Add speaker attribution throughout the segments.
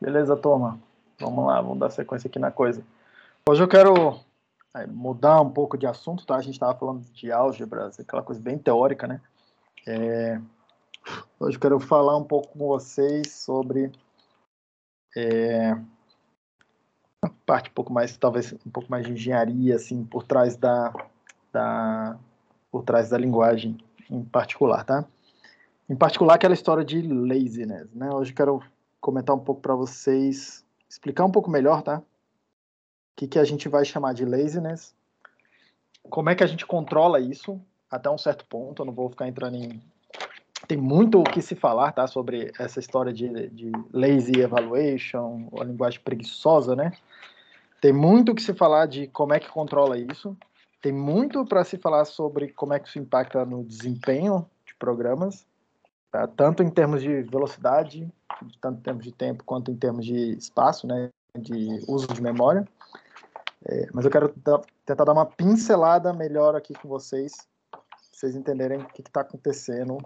Speaker 1: Beleza, turma? Vamos lá, vamos dar sequência aqui na coisa. Hoje eu quero mudar um pouco de assunto, tá? A gente estava falando de álgebras, aquela coisa bem teórica, né? Hoje eu quero falar um pouco com vocês sobre uma parte um pouco mais, talvez um pouco mais de engenharia, assim, por trás da linguagem em particular, tá? Em particular, aquela história de laziness, né? Hoje eu quero comentar um pouco para vocês, explicar um pouco melhor, tá? O que a gente vai chamar de laziness, como é que a gente controla isso até um certo ponto. Eu não vou ficar entrando em... Tem muito o que se falar, tá? Sobre essa história de lazy evaluation, a linguagem preguiçosa, né? Tem muito o que se falar de como é que controla isso. Tem muito para se falar sobre como é que isso impacta no desempenho de programas, tá? Tanto em termos de velocidade, tanto em termos de tempo, quanto em termos de espaço, né? De uso de memória. Mas eu quero tentar dar uma pincelada melhor aqui com vocês, pra vocês entenderem o que está acontecendo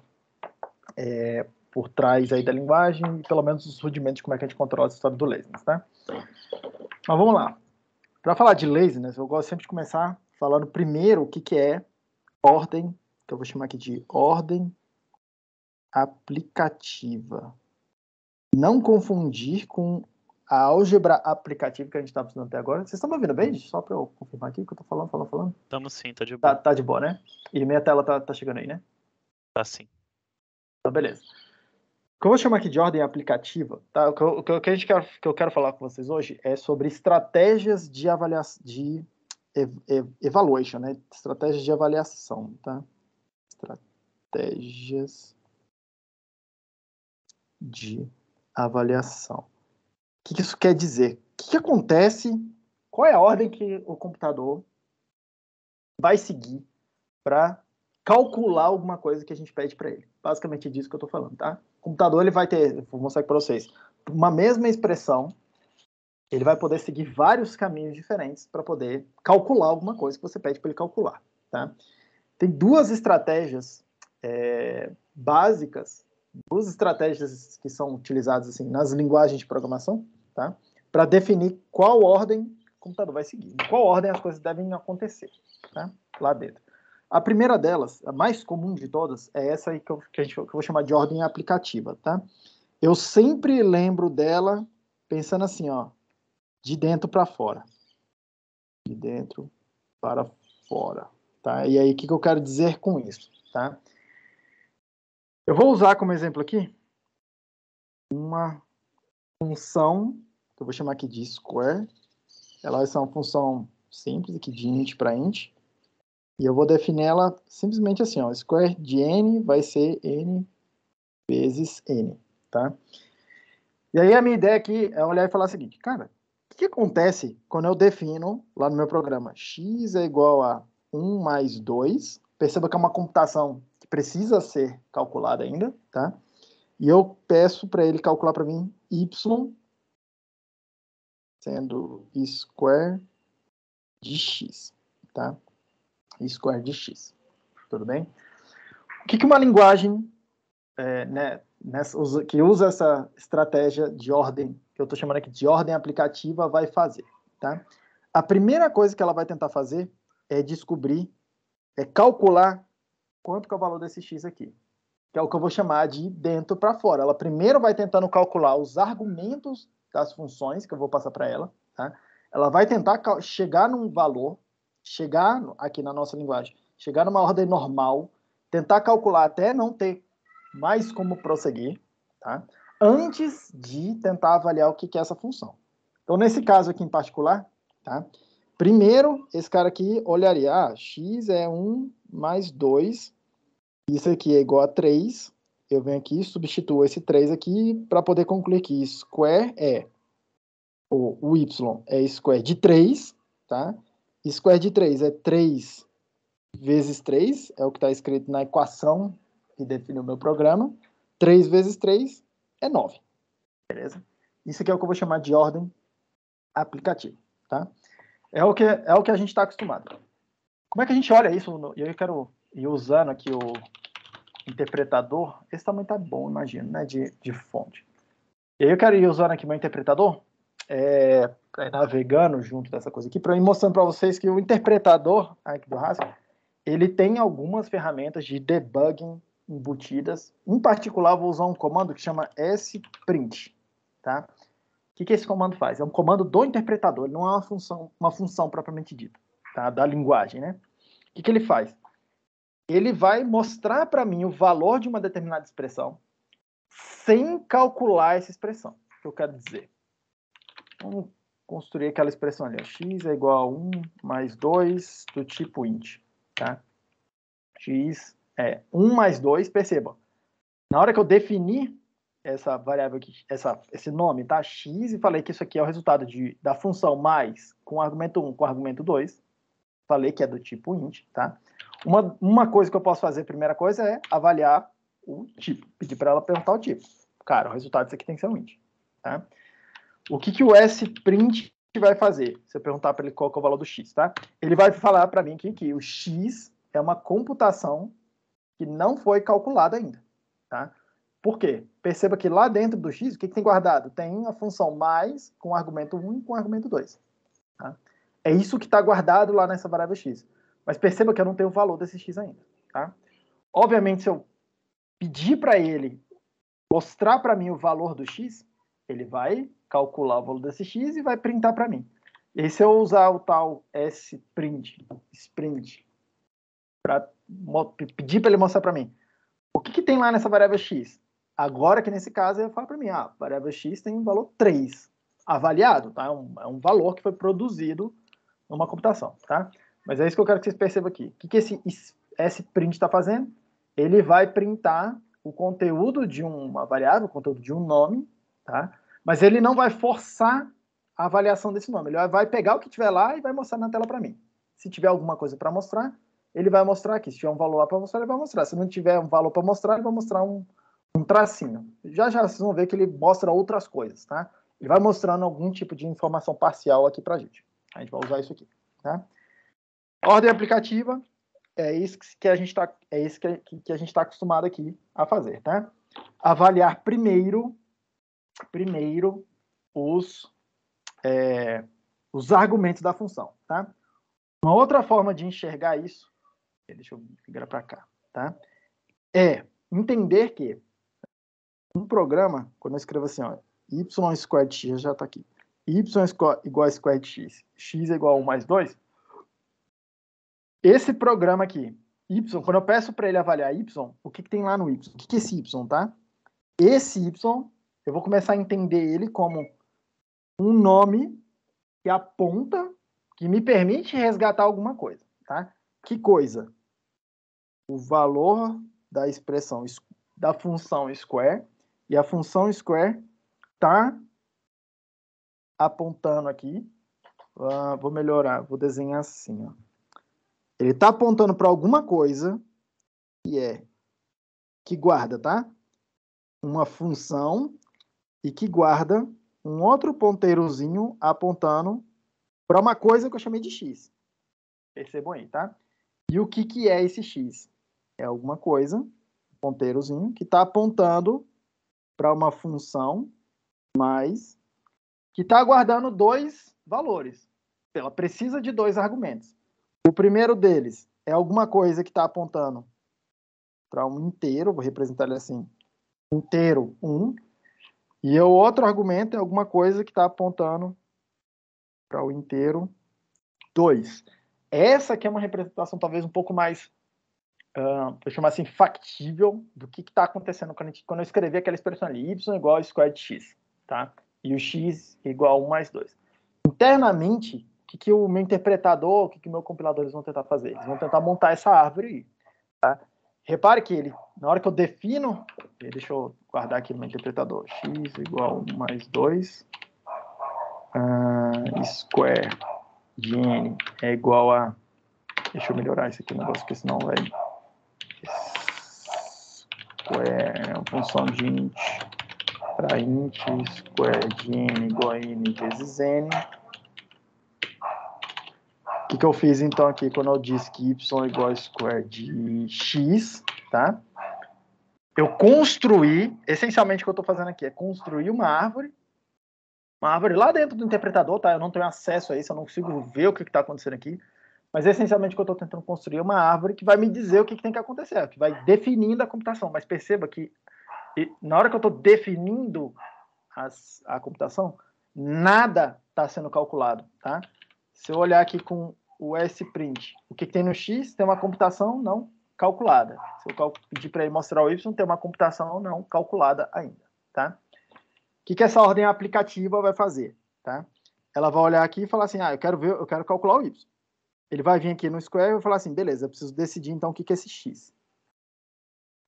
Speaker 1: por trás aí da linguagem e pelo menos os rudimentos de como é que a gente controla essa história do laziness, tá? Mas vamos lá. Para falar de laziness, eu gosto sempre de começar falando primeiro o que é ordem, que eu vou chamar aqui de ordem aplicativa. Não confundir com a álgebra aplicativa que a gente está precisando até agora. Vocês estão me ouvindo bem? Só para eu confirmar aqui que eu estou falando.
Speaker 2: Estamos sim, tá de boa.
Speaker 1: Tá de boa, né? E minha tela tá chegando aí, né?
Speaker 2: Tá sim.
Speaker 1: Então, beleza. O que eu vou chamar aqui de ordem aplicativa, tá? O que eu quero falar com vocês hoje é sobre estratégias de avaliação, de evaluation, né? Estratégias de avaliação, tá? Estratégias de avaliação. O que isso quer dizer? O que acontece? Qual é a ordem que o computador vai seguir para calcular alguma coisa que a gente pede para ele? Basicamente é disso que eu estou falando, tá? O computador ele vai ter, vou mostrar aqui para vocês, uma mesma expressão, ele vai poder seguir vários caminhos diferentes para poder calcular alguma coisa que você pede para ele calcular, tá? Tem duas estratégias básicas, duas estratégias que são utilizadas assim nas linguagens de programação, tá? Para definir qual ordem o computador vai seguir, em qual ordem as coisas devem acontecer, tá? Lá dentro. A primeira delas, a mais comum de todas, é essa aí que eu vou chamar de ordem aplicativa, tá? Eu sempre lembro dela pensando assim, ó, de dentro para fora. De dentro para fora, tá? E aí, o que eu quero dizer com isso, tá? Eu vou usar como exemplo aqui uma função, que eu vou chamar aqui de square. Ela é uma função simples aqui de int para int. E eu vou definir ela simplesmente assim, ó, square de n vai ser n vezes n, tá? E aí a minha ideia aqui é olhar e falar o seguinte, cara, o que acontece quando eu defino lá no meu programa x é igual a 1 mais 2, perceba que é uma computação que precisa ser calculada ainda, tá? E eu peço para ele calcular para mim y sendo square de x, tá? Square de x, tudo bem? O que uma linguagem que usa essa estratégia de ordem, que eu estou chamando aqui de ordem aplicativa, vai fazer, tá? A primeira coisa que ela vai tentar fazer é descobrir, calcular quanto que é o valor desse x aqui, que é o que eu vou chamar de dentro para fora. Ela primeiro vai tentando calcular os argumentos das funções que eu vou passar para ela, tá? Ela vai tentar chegar num valor, chegar aqui na nossa linguagem, chegar numa ordem normal, tentar calcular até não ter mais como prosseguir, tá? Antes de tentar avaliar o que é essa função. Então, nesse caso aqui em particular, tá? Primeiro, esse cara aqui olharia, x é 1 mais 2, isso aqui é igual a 3, eu venho aqui, substituo esse 3 aqui para poder concluir que square o y é square de 3, tá? Square de 3 é 3 vezes 3, é o que está escrito na equação que define o meu programa. 3 vezes 3 é 9, beleza? Isso aqui é o que eu vou chamar de ordem aplicativa, tá? É o que a gente está acostumado. Como é que a gente olha isso? Eu quero ir usando aqui o interpretador. Esse tamanho tá bom, imagino, né? De fonte. E aí eu quero ir usando aqui meu interpretador, para ir navegando junto dessa coisa aqui, para ir mostrando para vocês que o interpretador aqui do Haskell, ele tem algumas ferramentas de debugging embutidas. Em particular, vou usar um comando que chama sprint, tá? O que esse comando faz? É um comando do interpretador, ele não é uma função propriamente dita, tá? Da linguagem, né? O que ele faz? Ele vai mostrar para mim o valor de uma determinada expressão sem calcular essa expressão. O que eu quero dizer? Vamos construir aquela expressão ali. Ó. X é igual a 1 mais 2 do tipo int. Tá? X é 1 mais 2, perceba. Na hora que eu definir essa variável aqui, esse nome, tá? X, e falei que isso aqui é o resultado da função mais com o argumento 1 com o argumento 2. Falei que é do tipo int, tá? Uma coisa que eu posso fazer, primeira coisa, é avaliar o tipo. Pedir para ela perguntar o tipo. Cara, o resultado disso aqui tem que ser um int, tá? O que o sprint vai fazer? Se eu perguntar para ele qual é o valor do x, tá? Ele vai falar para mim aqui que o x é uma computação que não foi calculada ainda, tá? Por quê? Perceba que lá dentro do x, o que tem guardado? Tem a função mais com o argumento 1 e com o argumento 2. Tá? É isso que está guardado lá nessa variável x. Mas perceba que eu não tenho o valor desse x ainda. Tá? Obviamente, se eu pedir para ele mostrar para mim o valor do x, ele vai calcular o valor desse x e vai printar para mim. E aí, se eu usar o tal sprint, para pedir para ele mostrar para mim, o que tem lá nessa variável x? Agora que nesse caso ele fala para mim, a variável x tem um valor 3 avaliado, tá? É um valor que foi produzido numa computação, tá? Mas é isso que eu quero que vocês percebam aqui. O que esse sprint está fazendo? Ele vai printar o conteúdo de uma variável, o conteúdo de um nome, tá? Mas ele não vai forçar a avaliação desse nome. Ele vai pegar o que tiver lá e vai mostrar na tela para mim. Se tiver alguma coisa para mostrar, ele vai mostrar aqui. Se tiver um valor lá para mostrar, ele vai mostrar. Se não tiver um valor para mostrar, ele vai mostrar um tracinho. Já vocês vão ver que ele mostra outras coisas, tá? Ele vai mostrando algum tipo de informação parcial aqui para a gente. A gente vai usar isso aqui, tá? Ordem aplicativa é isso que a gente está acostumado aqui a fazer, tá? Avaliar primeiro os argumentos da função, tá? Uma outra forma de enxergar isso, deixa eu virar para cá, tá? É entender que um programa, quando eu escrevo assim, ó, y squared de x, já está aqui, y igual a squared de x, x é igual a 1 mais 2, esse programa aqui, y, quando eu peço para ele avaliar y, o que tem lá no y? O que é esse y, tá? Esse y, eu vou começar a entender ele como um nome que aponta, que me permite resgatar alguma coisa, tá? Que coisa? O valor da expressão da função square, e a função square está apontando aqui, vou melhorar, vou desenhar assim, ó. Ele está apontando para alguma coisa que guarda, tá? Uma função e que guarda um outro ponteirozinho apontando para uma coisa que eu chamei de x. Percebam aí, tá? E o que é esse x? É alguma coisa, um ponteirozinho, que está apontando para uma função mais que está guardando dois valores. Ela precisa de dois argumentos. O primeiro deles é alguma coisa que está apontando para um inteiro, vou representar ele assim, inteiro 1, e o outro argumento é alguma coisa que está apontando para o inteiro 2. Essa aqui é uma representação talvez um pouco mais, vou chamar assim, factível do que está acontecendo quando eu escrevi aquela expressão ali, y igual a square de x, tá? E o x igual a 1 mais 2. Internamente, o que o meu interpretador, o que o meu compilador eles vão tentar fazer? Eles vão tentar montar essa árvore aí, tá? Repare que na hora que eu defino, deixa eu guardar aqui no meu interpretador, x igual a 1 mais 2, square de n é igual a, deixa eu melhorar isso aqui o negócio, porque senão vai, square é uma função de int para int, square de n igual a n vezes n. O que eu fiz então aqui quando eu disse que y é igual a square de x, tá? eu construí, essencialmente o que eu estou fazendo aqui é construir uma árvore lá dentro do interpretador, tá? Eu não tenho acesso a isso, eu não consigo ver o que está acontecendo aqui, mas essencialmente o que eu estou tentando construir é uma árvore que vai me dizer o que tem que acontecer, que vai definindo a computação. Mas perceba que na hora que eu estou definindo a computação, nada está sendo calculado, tá? Se eu olhar aqui com o sprint, o que tem no x tem uma computação não calculada. Se eu pedir para ele mostrar o y, tem uma computação não calculada ainda, tá? O que essa ordem aplicativa vai fazer, tá? Ela vai olhar aqui e falar assim, eu quero calcular o y. Ele vai vir aqui no square e vai falar assim, beleza, eu preciso decidir então o que é esse x.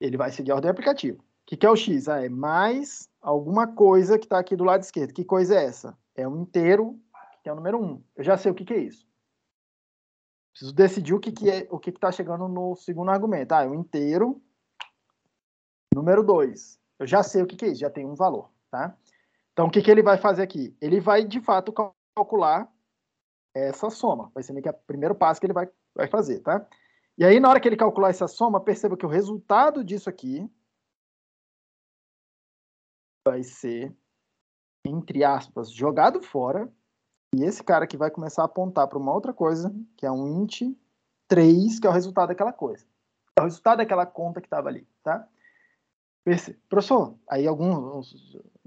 Speaker 1: Ele vai seguir a ordem aplicativa. O que é o x? É mais alguma coisa que está aqui do lado esquerdo. Que coisa é essa? É um inteiro, que é o número 1. Eu já sei o que é isso. Preciso decidir o que está chegando no segundo argumento. É um inteiro, número 2. Eu já sei o que é isso, já tem um valor, tá? Então, o que ele vai fazer aqui? Ele vai, de fato, calcular essa soma. Vai ser meio que o primeiro passo que ele vai fazer, tá? E aí, na hora que ele calcular essa soma, perceba que o resultado disso aqui vai ser, entre aspas, jogado fora. E esse cara aqui vai começar a apontar para uma outra coisa, que é um int 3, que é o resultado daquela coisa. É o resultado daquela conta que estava ali, tá? Professor, aí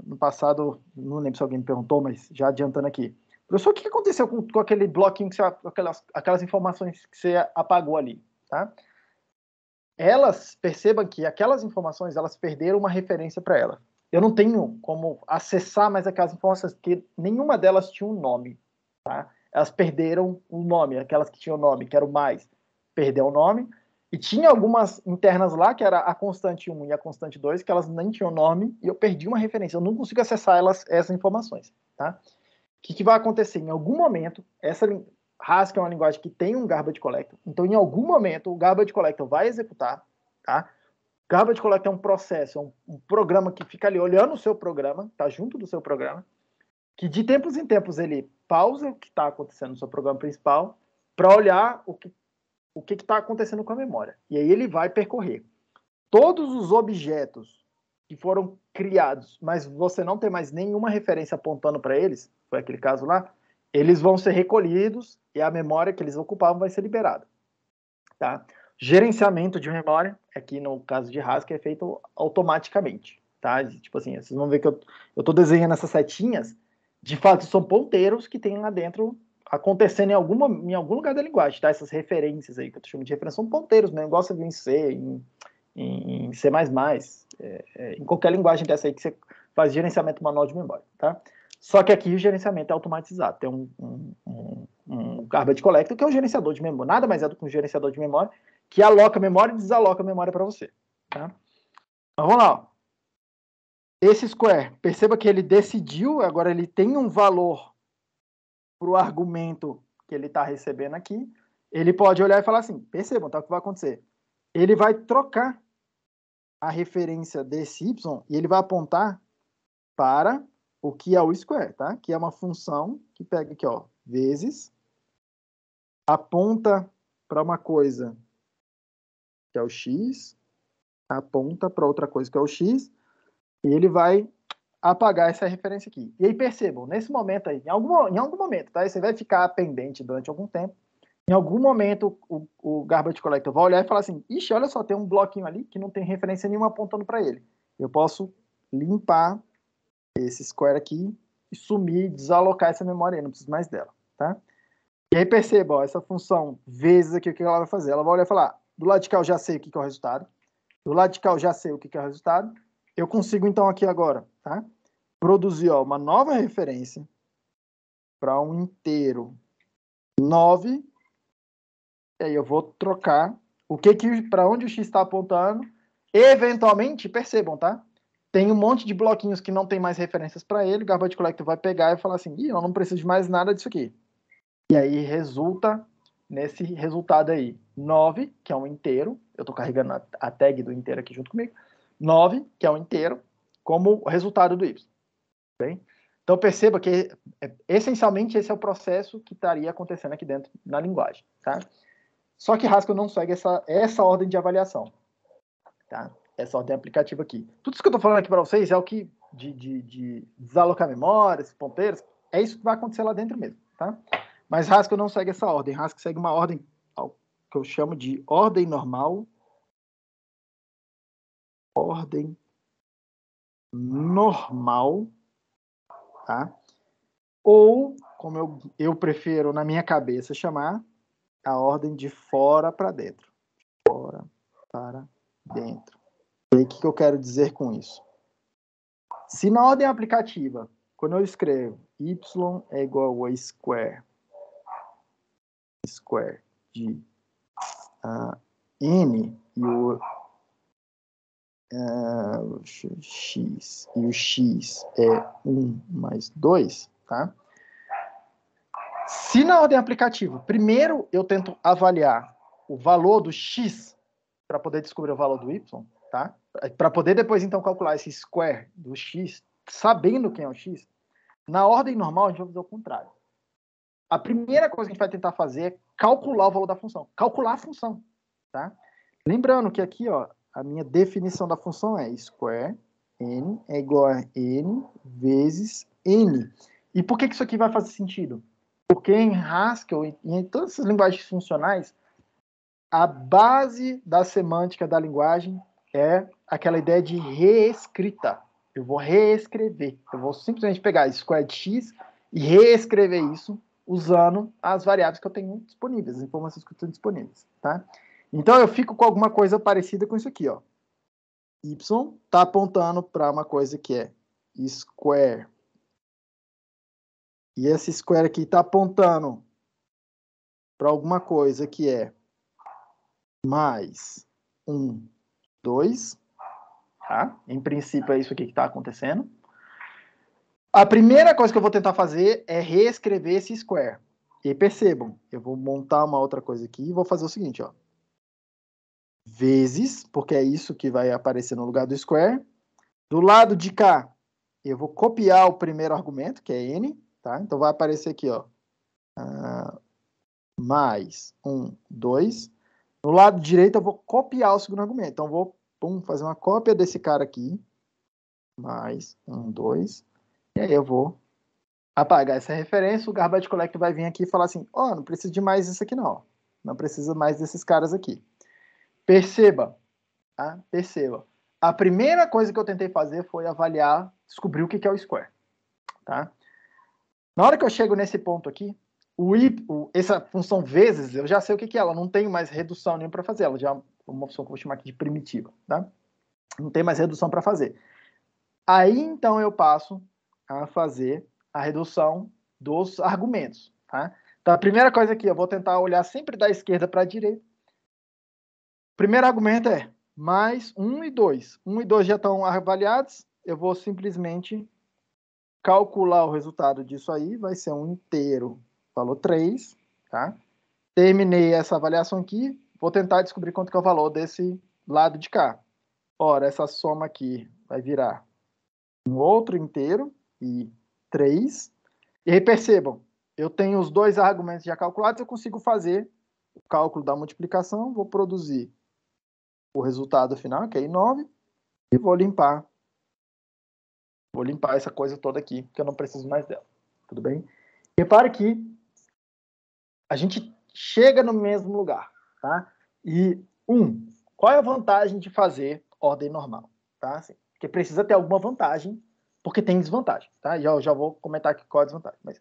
Speaker 1: no passado, não lembro se alguém me perguntou, mas já adiantando aqui. Professor, o que aconteceu com aquele bloquinho, aquelas informações que você apagou ali, tá? Percebam que aquelas informações, elas perderam uma referência para ela. Eu não tenho como acessar mais aquelas informações, porque nenhuma delas tinha um nome, tá? Elas perderam o nome, aquelas que tinham nome, que era o mais, perdeu o nome. E tinha algumas internas lá, que era a constante 1 e a constante 2, que elas nem tinham nome, e eu perdi uma referência. Eu não consigo acessar essas informações, tá? O que vai acontecer? Em algum momento, Haskell é uma linguagem que tem um garbage collector, então em algum momento o garbage collector vai executar, tá? Garbage collector é um processo, um programa que fica ali olhando o seu programa, tá junto do seu programa, que de tempos em tempos ele pausa o que está acontecendo no seu programa principal para olhar o que está acontecendo com a memória. E aí ele vai percorrer todos os objetos que foram criados, mas você não tem mais nenhuma referência apontando para eles, foi aquele caso lá, eles vão ser recolhidos e a memória que eles ocupavam vai ser liberada. Tá? Gerenciamento de memória, aqui no caso de Haskell, é feito automaticamente. Tá? Tipo assim, vocês vão ver que eu estou desenhando essas setinhas, de fato são ponteiros que tem lá dentro acontecendo em algum lugar da linguagem, tá? Essas referências aí que eu tô chamando de referência são ponteiros mesmo, igual você viu em C, em C++, em qualquer linguagem dessa aí que você faz gerenciamento manual de memória, tá? Só que aqui o gerenciamento é automatizado, tem um garbage collector que é o gerenciador de memória, nada mais é do que um gerenciador de memória que aloca memória e desaloca a memória para você, tá? Então, vamos lá, ó. Esse square, perceba que ele decidiu, agora ele tem um valor para o argumento que ele está recebendo aqui, ele pode olhar e falar assim, percebam, tá, o que vai acontecer? Ele vai trocar a referência desse y e ele vai apontar para o que é o square, tá? Que é uma função que pega aqui, ó, vezes, aponta para uma coisa que é o x, aponta para outra coisa que é o x, e ele vai apagar essa referência aqui. E aí percebam, nesse momento aí, em algum momento, tá? Você vai ficar pendente durante algum tempo. Em algum momento, o garbage collector vai olhar e falar assim, ixi, olha só, tem um bloquinho ali que não tem referência nenhuma apontando para ele. Eu posso limpar esse square aqui e sumir, desalocar essa memória aí, não preciso mais dela, tá? E aí perceba, ó, essa função vezes aqui, o que ela vai fazer? Ela vai olhar e falar, do lado de cá eu já sei o que é o resultado, do lado de cá eu já sei o que é o resultado, eu consigo então aqui agora, tá? Produzir, ó, uma nova referência para um inteiro 9, e aí eu vou trocar para onde o x está apontando. Eventualmente, percebam, tá? Tem um monte de bloquinhos que não tem mais referências para ele, o garbage collector vai pegar e falar assim, eu não preciso de mais nada disso aqui. E aí resulta nesse resultado aí, 9, que é um inteiro, eu estou carregando a tag do inteiro aqui junto comigo, 9, que é um inteiro, como resultado do y. Bem? Então perceba que essencialmente esse é o processo que estaria acontecendo aqui dentro na linguagem, tá? Só que Haskell não segue essa ordem de avaliação, tá? essa ordem aplicativa aqui. Tudo isso que eu estou falando aqui para vocês é o que de desalocar memórias, ponteiros, é isso que vai acontecer lá dentro mesmo, tá? Mas Haskell não segue essa ordem. Haskell segue uma ordem que eu chamo de ordem normal. Ordem normal, tá? Ou, como eu prefiro na minha cabeça chamar, a ordem de fora para dentro. Fora para dentro. E aí, o que eu quero dizer com isso? Se na ordem aplicativa, quando eu escrevo y é igual a square de n e o x, e o x é 1 mais 2, tá? Se na ordem aplicativa, primeiro eu tento avaliar o valor do x para poder descobrir o valor do y, tá? Para poder depois, então, calcular esse square do x, sabendo quem é o x, na ordem normal a gente vai fazer o contrário. A primeira coisa que a gente vai tentar fazer é calcular o valor da função. Calcular a função, tá? Lembrando que aqui, ó, a minha definição da função é square n é igual a n vezes n. E por que isso aqui vai fazer sentido? Porque em Haskell e em todas essas linguagens funcionais, a base da semântica da linguagem é aquela ideia de reescrita. Eu vou reescrever. Eu vou simplesmente pegar square de x e reescrever isso usando as variáveis que eu tenho disponíveis, as informações que eu tenho disponíveis, tá? Então eu fico com alguma coisa parecida com isso aqui, ó. Y está apontando para uma coisa que é square. E esse square aqui está apontando para alguma coisa que é mais 1, 2. Tá? Em princípio é isso aqui que está acontecendo. A primeira coisa que eu vou tentar fazer é reescrever esse square. E percebam, eu vou montar uma outra coisa aqui e vou fazer o seguinte, ó. Vezes, porque é isso que vai aparecer no lugar do square. Do lado de cá, eu vou copiar o primeiro argumento, que é n, tá? Então vai aparecer aqui, ó. Mais 1, 2. No lado direito, eu vou copiar o segundo argumento. Então, vou fazer uma cópia desse cara aqui. Mais 1, 2. E aí eu vou apagar essa referência. O Garbage Collector vai vir aqui e falar assim, ó, não precisa de mais isso aqui não. Não precisa mais desses caras aqui. Perceba, tá? Perceba. A primeira coisa que eu tentei fazer foi avaliar, descobrir o que é o square, tá? Na hora que eu chego nesse ponto aqui, essa função vezes, eu já sei o que é ela, não tenho mais redução nenhuma para fazer, ela já é uma função que eu vou chamar aqui de primitiva, tá? Não tem mais redução para fazer. Aí, então, eu passo a fazer a redução dos argumentos, tá? Então, a primeira coisa aqui, eu vou tentar olhar sempre da esquerda para a direita. O primeiro argumento é mais 1 e 2. 1 e 2 já estão avaliados, eu vou simplesmente calcular o resultado disso aí, vai ser um inteiro, valor 3, tá? Terminei essa avaliação aqui, vou tentar descobrir quanto que é o valor desse lado de cá. Ora, essa soma aqui vai virar um outro inteiro e 3. E aí percebam, eu tenho os dois argumentos já calculados, eu consigo fazer o cálculo da multiplicação, vou produzir o resultado final, que é 9, e vou limpar essa coisa toda aqui, porque eu não preciso mais dela. Tudo bem? Repare que a gente chega no mesmo lugar, tá? E, qual é a vantagem de fazer ordem normal? Tá? Assim, porque precisa ter alguma vantagem, porque tem desvantagem, tá? Já vou comentar aqui qual é a desvantagem. Mas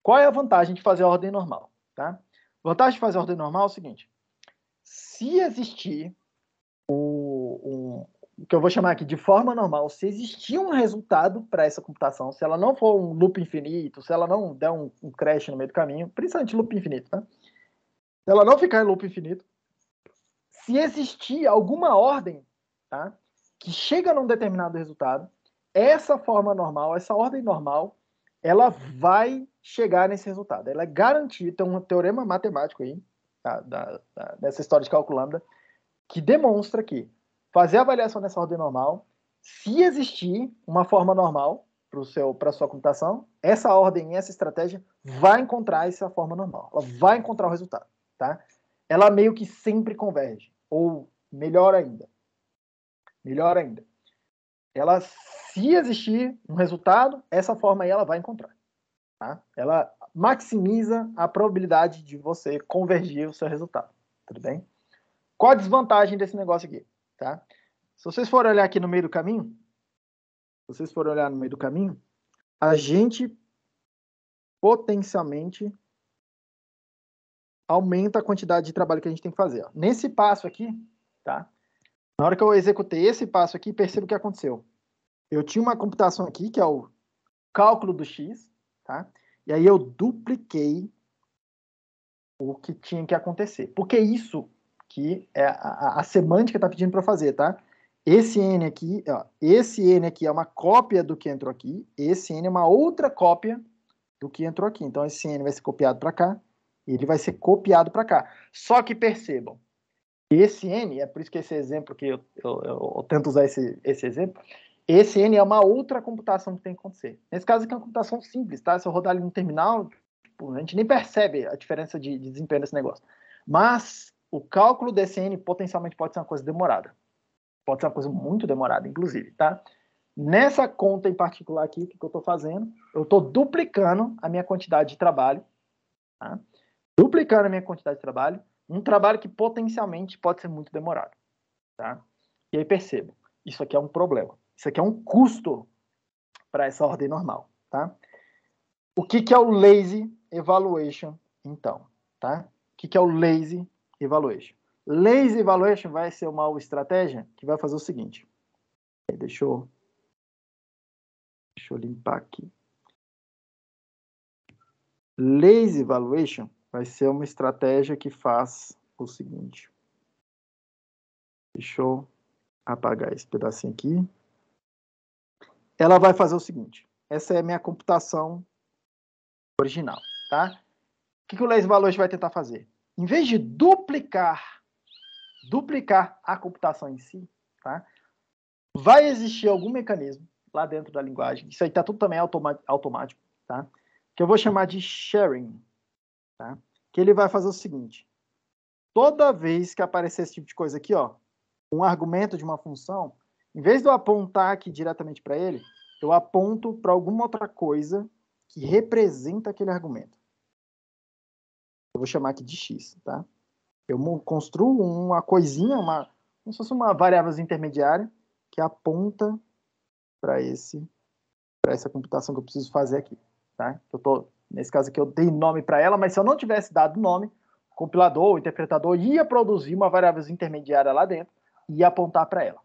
Speaker 1: qual é a vantagem de fazer ordem normal, tá? A vantagem de fazer ordem normal é o seguinte: se existir o que eu vou chamar aqui de forma normal, se existir um resultado para essa computação, se ela não for um loop infinito, se ela não der um crash no meio do caminho, principalmente loop infinito, tá? Se ela não ficar em loop infinito, se existir alguma ordem, tá, que chega num determinado resultado, essa forma normal, essa ordem normal, ela vai chegar nesse resultado. Ela é garantida, tem um teorema matemático aí, dessa história de cálculo lambda, que demonstra que fazer a avaliação nessa ordem normal, se existir uma forma normal para a sua computação, essa ordem, essa estratégia vai encontrar essa forma normal. Ela vai encontrar o resultado, tá? Ela meio que sempre converge, ou melhor ainda. Melhor ainda. Ela, se existir um resultado, essa forma aí ela vai encontrar. Tá? Ela maximiza a probabilidade de você convergir o seu resultado. Tudo bem? Qual a desvantagem desse negócio aqui? Tá? Se vocês forem olhar aqui no meio do caminho, a gente potencialmente aumenta a quantidade de trabalho que a gente tem que fazer. Ó. Nesse passo aqui, tá? Na hora que eu executei esse passo aqui, perceba o que aconteceu. Eu tinha uma computação aqui, que é o cálculo do x, tá? E aí eu dupliquei o que tinha que acontecer. Porque isso que é a semântica está pedindo para fazer, tá? Esse n aqui é uma cópia do que entrou aqui, esse n é uma outra cópia do que entrou aqui. Então, esse n vai ser copiado para cá, e ele vai ser copiado para cá. Só que percebam, esse n, é por isso que esse exemplo que eu tento usar esse exemplo, esse n é uma outra computação que tem que acontecer. Nesse caso aqui é uma computação simples, tá? Se eu rodar ali no terminal, tipo, a gente nem percebe a diferença de desempenho desse negócio. Mas o cálculo desse n potencialmente pode ser uma coisa demorada. Pode ser uma coisa muito demorada, inclusive, tá? Nessa conta em particular aqui, o que eu estou fazendo? Eu estou duplicando a minha quantidade de trabalho, tá? Duplicando a minha quantidade de trabalho, um trabalho que potencialmente pode ser muito demorado, tá? E aí perceba, isso aqui é um problema. Isso aqui é um custo para essa ordem normal, tá? O que é o lazy evaluation, então, tá? O que é o lazy evaluation? Lazy evaluation vai ser uma estratégia que vai fazer o seguinte. Deixa eu limpar aqui. Lazy evaluation vai ser uma estratégia que faz o seguinte. Deixa eu apagar esse pedacinho aqui. Ela vai fazer o seguinte. Essa é a minha computação original, tá? O que o lazy evaluation vai tentar fazer? Em vez de duplicar a computação em si, tá? Vai existir algum mecanismo lá dentro da linguagem. Isso aí tá tudo também automático, tá? Que eu vou chamar de sharing, tá? Que ele vai fazer o seguinte. Toda vez que aparecer esse tipo de coisa aqui, ó, um argumento de uma função, em vez de eu apontar aqui diretamente para ele, eu aponto para alguma outra coisa que representa aquele argumento. Eu vou chamar aqui de x, tá? Eu construo uma coisinha, como se fosse uma variável intermediária que aponta para essa computação que eu preciso fazer aqui, tá? Nesse caso aqui eu dei nome para ela, mas se eu não tivesse dado nome, o compilador, o interpretador ia produzir uma variável intermediária lá dentro e ia apontar para ela.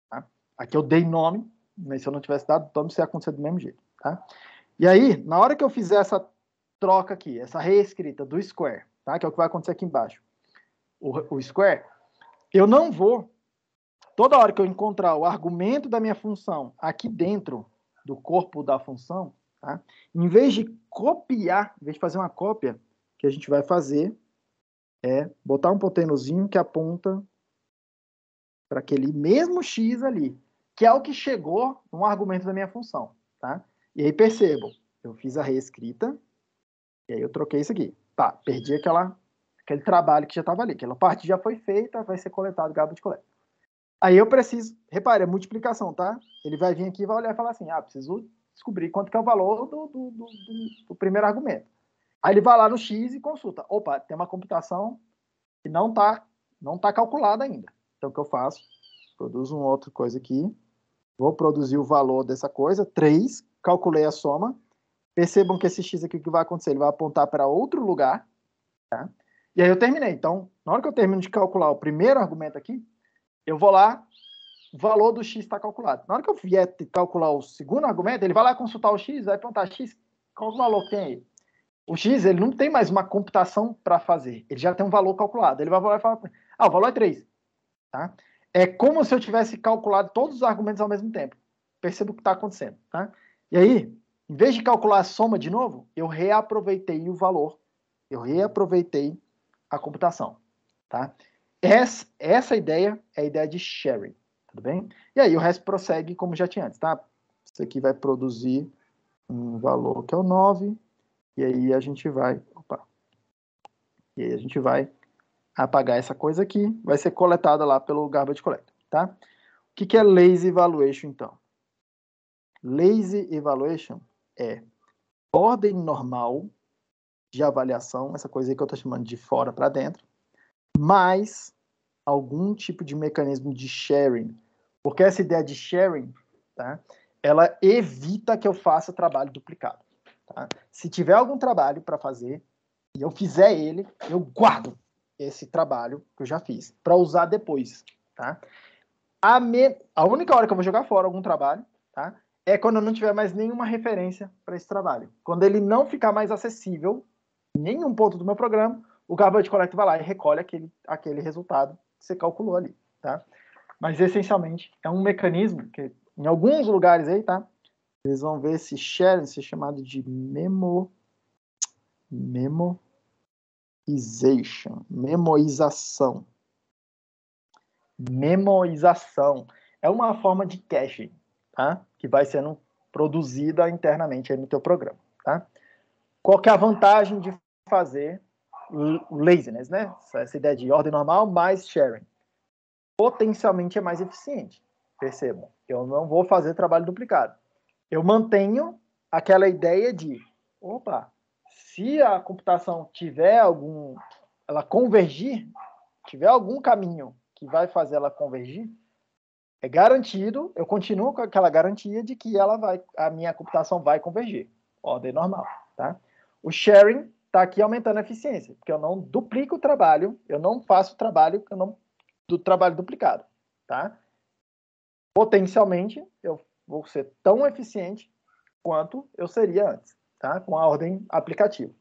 Speaker 1: Tá? Aqui eu dei nome, mas se eu não tivesse dado nome, isso ia acontecer do mesmo jeito. Tá? E aí, na hora que eu fizer essa troca aqui, essa reescrita do square, tá? Que é o que vai acontecer aqui embaixo, o square, eu não vou, toda hora que eu encontrar o argumento da minha função aqui dentro do corpo da função, tá? Em vez de copiar, em vez de fazer uma cópia, o que a gente vai fazer é botar um potenozinho que aponta para aquele mesmo x ali, que é o que chegou no argumento da minha função, tá? E aí percebam, eu fiz a reescrita, e aí eu troquei isso aqui. Tá, perdi aquele trabalho que já estava ali, aquela parte já foi feita, vai ser coletado garbage collector. Aí eu preciso, repare, é multiplicação, tá? Ele vai vir aqui e vai olhar e falar assim, preciso descobrir quanto que é o valor do primeiro argumento. Aí ele vai lá no x e consulta. Opa, tem uma computação que não tá calculada ainda. Então o que eu faço? Produzo uma outra coisa aqui. Vou produzir o valor dessa coisa, 3, calculei a soma. Percebam que esse x aqui, o que vai acontecer? Ele vai apontar para outro lugar, tá? E aí eu terminei. Então, na hora que eu termino de calcular o primeiro argumento aqui, eu vou lá, o valor do x está calculado. Na hora que eu vier calcular o segundo argumento, ele vai lá consultar o x, vai perguntar, x, qual o valor que tem aí? O x, ele não tem mais uma computação para fazer. Ele já tem um valor calculado. Ele vai lá e falar, o valor é 3. Tá? É como se eu tivesse calculado todos os argumentos ao mesmo tempo. Perceba o que está acontecendo. Tá? E aí, em vez de calcular a soma de novo, eu reaproveitei o valor. Eu reaproveitei a computação. Tá? Essa ideia é a ideia de sharing. Tudo bem? E aí o resto prossegue como já tinha antes. Tá? Isso aqui vai produzir um valor que é o 9. E aí a gente vai... E aí a gente vai apagar essa coisa aqui, vai ser coletada lá pelo garbage collector, tá? que é lazy evaluation, então? Lazy evaluation é ordem normal de avaliação, essa coisa aí que eu estou chamando de fora para dentro, mais algum tipo de mecanismo de sharing. Porque essa ideia de sharing, tá, ela evita que eu faça trabalho duplicado. Tá? Se tiver algum trabalho para fazer, e eu fizer ele, eu guardo esse trabalho que eu já fiz, para usar depois. Tá? A única hora que eu vou jogar fora algum trabalho, tá, é quando eu não tiver mais nenhuma referência para esse trabalho. Quando ele não ficar mais acessível em nenhum ponto do meu programa, o Garbage Collector vai lá e recolhe aquele resultado que você calculou ali, tá? Mas, essencialmente, é um mecanismo que, em alguns lugares aí, tá? Vocês vão ver esse sharing ser chamado de memoização. Memoização. É uma forma de caching, tá? Que vai sendo produzida internamente aí no teu programa, tá? Qual que é a vantagem de fazer laziness, né? Essa ideia de ordem normal mais sharing. Potencialmente é mais eficiente. Percebam, eu não vou fazer trabalho duplicado. Eu mantenho aquela ideia de, opa, se a computação tiver ela convergir, tiver algum caminho que vai fazer ela convergir, é garantido, eu continuo com aquela garantia de que a minha computação vai convergir. Ordem normal, tá? O sharing está aqui aumentando a eficiência, porque eu não duplico o trabalho, eu não faço trabalho do trabalho duplicado, tá? Potencialmente, eu vou ser tão eficiente quanto eu seria antes, tá? Com a ordem aplicativa.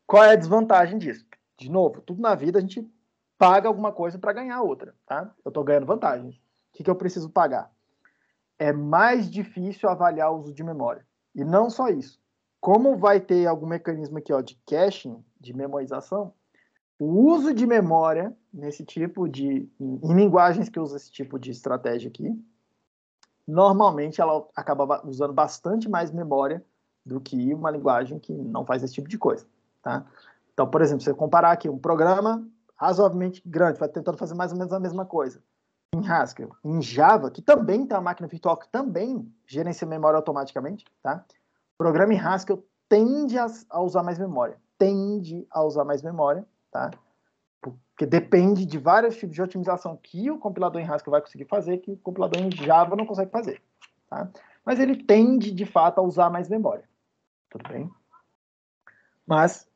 Speaker 1: Qual é a desvantagem disso? De novo, tudo na vida a gente paga alguma coisa para ganhar outra, tá? Eu estou ganhando vantagens. O que eu preciso pagar? É mais difícil avaliar o uso de memória. E não só isso. Como vai ter algum mecanismo aqui, ó, de caching, de memorização, o uso de memória nesse tipo de... em linguagens que usam esse tipo de estratégia aqui, normalmente ela acaba usando bastante mais memória do que uma linguagem que não faz esse tipo de coisa, tá? Então, por exemplo, se você comparar aqui um programa razoavelmente grande, vai tentando fazer mais ou menos a mesma coisa, em Haskell, em Java, que também tem uma máquina virtual que também gerencia memória automaticamente, tá? O programa em Haskell tende a usar mais memória, tá? Porque depende de vários tipos de otimização que o compilador em Haskell vai conseguir fazer, que o compilador em Java não consegue fazer, tá? Mas ele tende, de fato, a usar mais memória, tudo bem? Mas,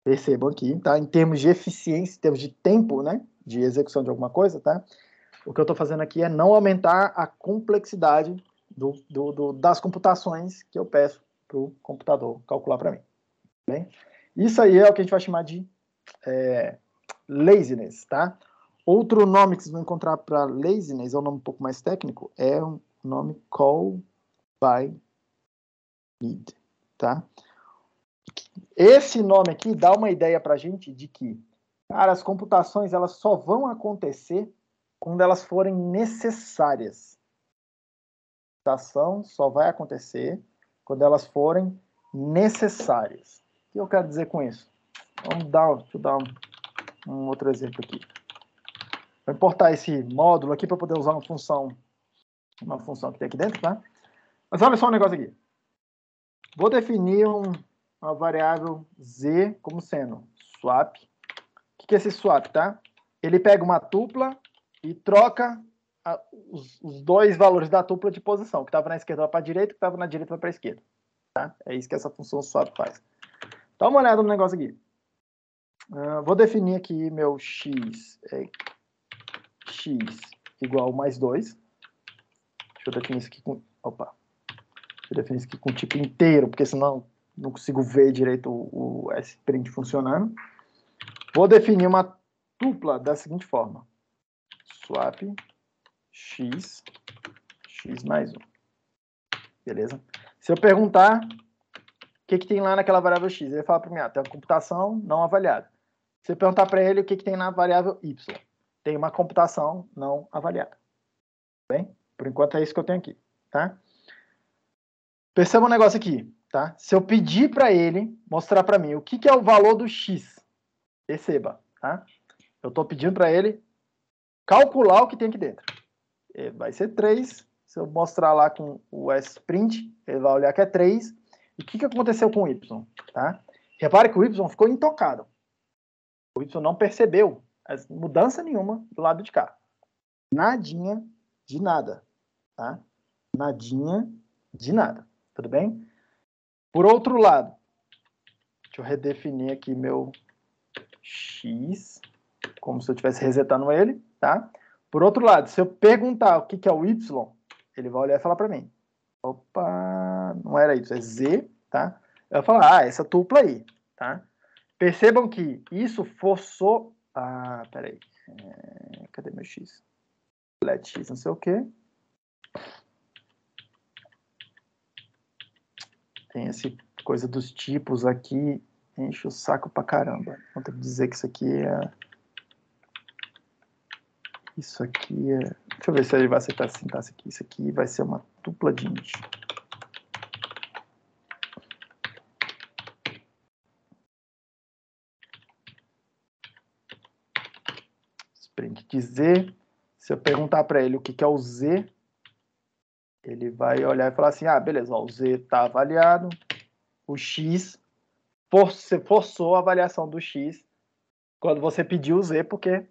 Speaker 1: percebam aqui, tá? Em termos de eficiência, em termos de tempo, né? De execução de alguma coisa, tá? O que eu estou fazendo aqui é não aumentar a complexidade das computações que eu peço para o computador calcular para mim. Bem? Isso aí é o que a gente vai chamar de laziness, tá? Outro nome que vocês vão encontrar para laziness, é um nome um pouco mais técnico, é um nome call by need, tá? Esse nome aqui dá uma ideia para a gente de que, cara, as computações elas só vão acontecer quando elas forem necessárias. A computação só vai acontecer quando elas forem necessárias. O que eu quero dizer com isso? Deixa eu dar um outro exemplo aqui. Vou importar esse módulo aqui para poder usar uma função que tem aqui dentro, tá? Mas olha só um negócio aqui. Vou definir uma variável z como sendo swap. O que é esse swap, tá? Ele pega uma tupla e troca os dois valores da tupla de posição, que estava na esquerda para a direita, que estava na direita para a esquerda. Tá? É isso que essa função swap faz. Dá uma olhada no negócio aqui. Vou definir aqui meu x igual mais 2. Deixa eu definir isso aqui com... Opa. Deixa eu definir isso aqui com tipo inteiro, porque senão não consigo ver direito o sprint funcionando. Vou definir uma tupla da seguinte forma. Swap x mais 1. Beleza? Se eu perguntar o que tem lá naquela variável x, ele vai falar para mim, tem uma computação não avaliada. Se eu perguntar para ele o que tem na variável y, tem uma computação não avaliada. Bem? Por enquanto é isso que eu tenho aqui, tá? Perceba um negócio aqui, tá? Se eu pedir para ele mostrar para mim o que é o valor do x, perceba, tá? Eu estou pedindo para ele calcular o que tem aqui dentro. vai ser 3. Se eu mostrar lá com o sprint, ele vai olhar que é 3. E o que aconteceu com o Y? Tá? Repare que o Y ficou intocado. O Y não percebeu mudança nenhuma do lado de cá. Nadinha de nada. Tá? Nadinha de nada. Tudo bem? Por outro lado, deixa eu redefinir aqui meu X, como se eu estivesse resetando ele, tá? Por outro lado, se eu perguntar o que é o Y, ele vai olhar e falar para mim. Opa, não era Y, é Z, tá? Eu vou falar, essa tupla aí, tá? Percebam que isso forçou... Ah, peraí. Cadê meu X? Let X não sei o quê. Tem essa coisa dos tipos aqui, enche o saco pra caramba. Vou ter que dizer que isso aqui é... Isso aqui é... Deixa eu ver se ele vai aceitar a sintaxe aqui. Isso aqui vai ser uma tupla de int. Sprint de Z. Se eu perguntar para ele o que é o Z, ele vai olhar e falar assim, ah, beleza, ó, o Z está avaliado, o X, você forçou a avaliação do X quando você pediu o Z, porque,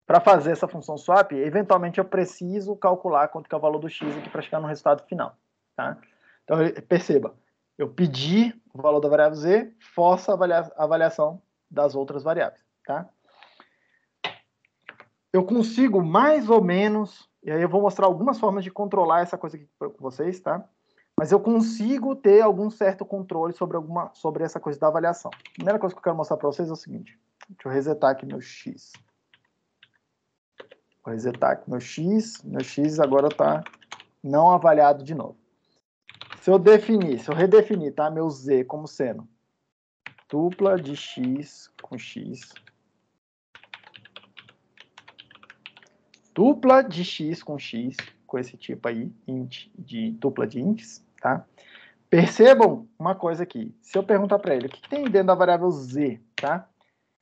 Speaker 1: para fazer essa função swap, eventualmente eu preciso calcular quanto que é o valor do X aqui para chegar no resultado final. Tá? Então, perceba, eu pedi o valor da variável Z, força a avaliação das outras variáveis. Tá? Eu consigo mais ou menos, e aí eu vou mostrar algumas formas de controlar essa coisa aqui com vocês, tá? Mas eu consigo ter algum certo controle sobre essa coisa da avaliação. A primeira coisa que eu quero mostrar para vocês é o seguinte. Deixa eu resetar aqui meu X. Vou resetar aqui meu X agora está não avaliado de novo. Se eu redefinir, tá, meu Z como sendo tupla de X com X, dupla de X com X, com esse tipo aí, de dupla de ints, tá? Percebam uma coisa aqui. Se eu perguntar para ele, o que tem dentro da variável Z, tá?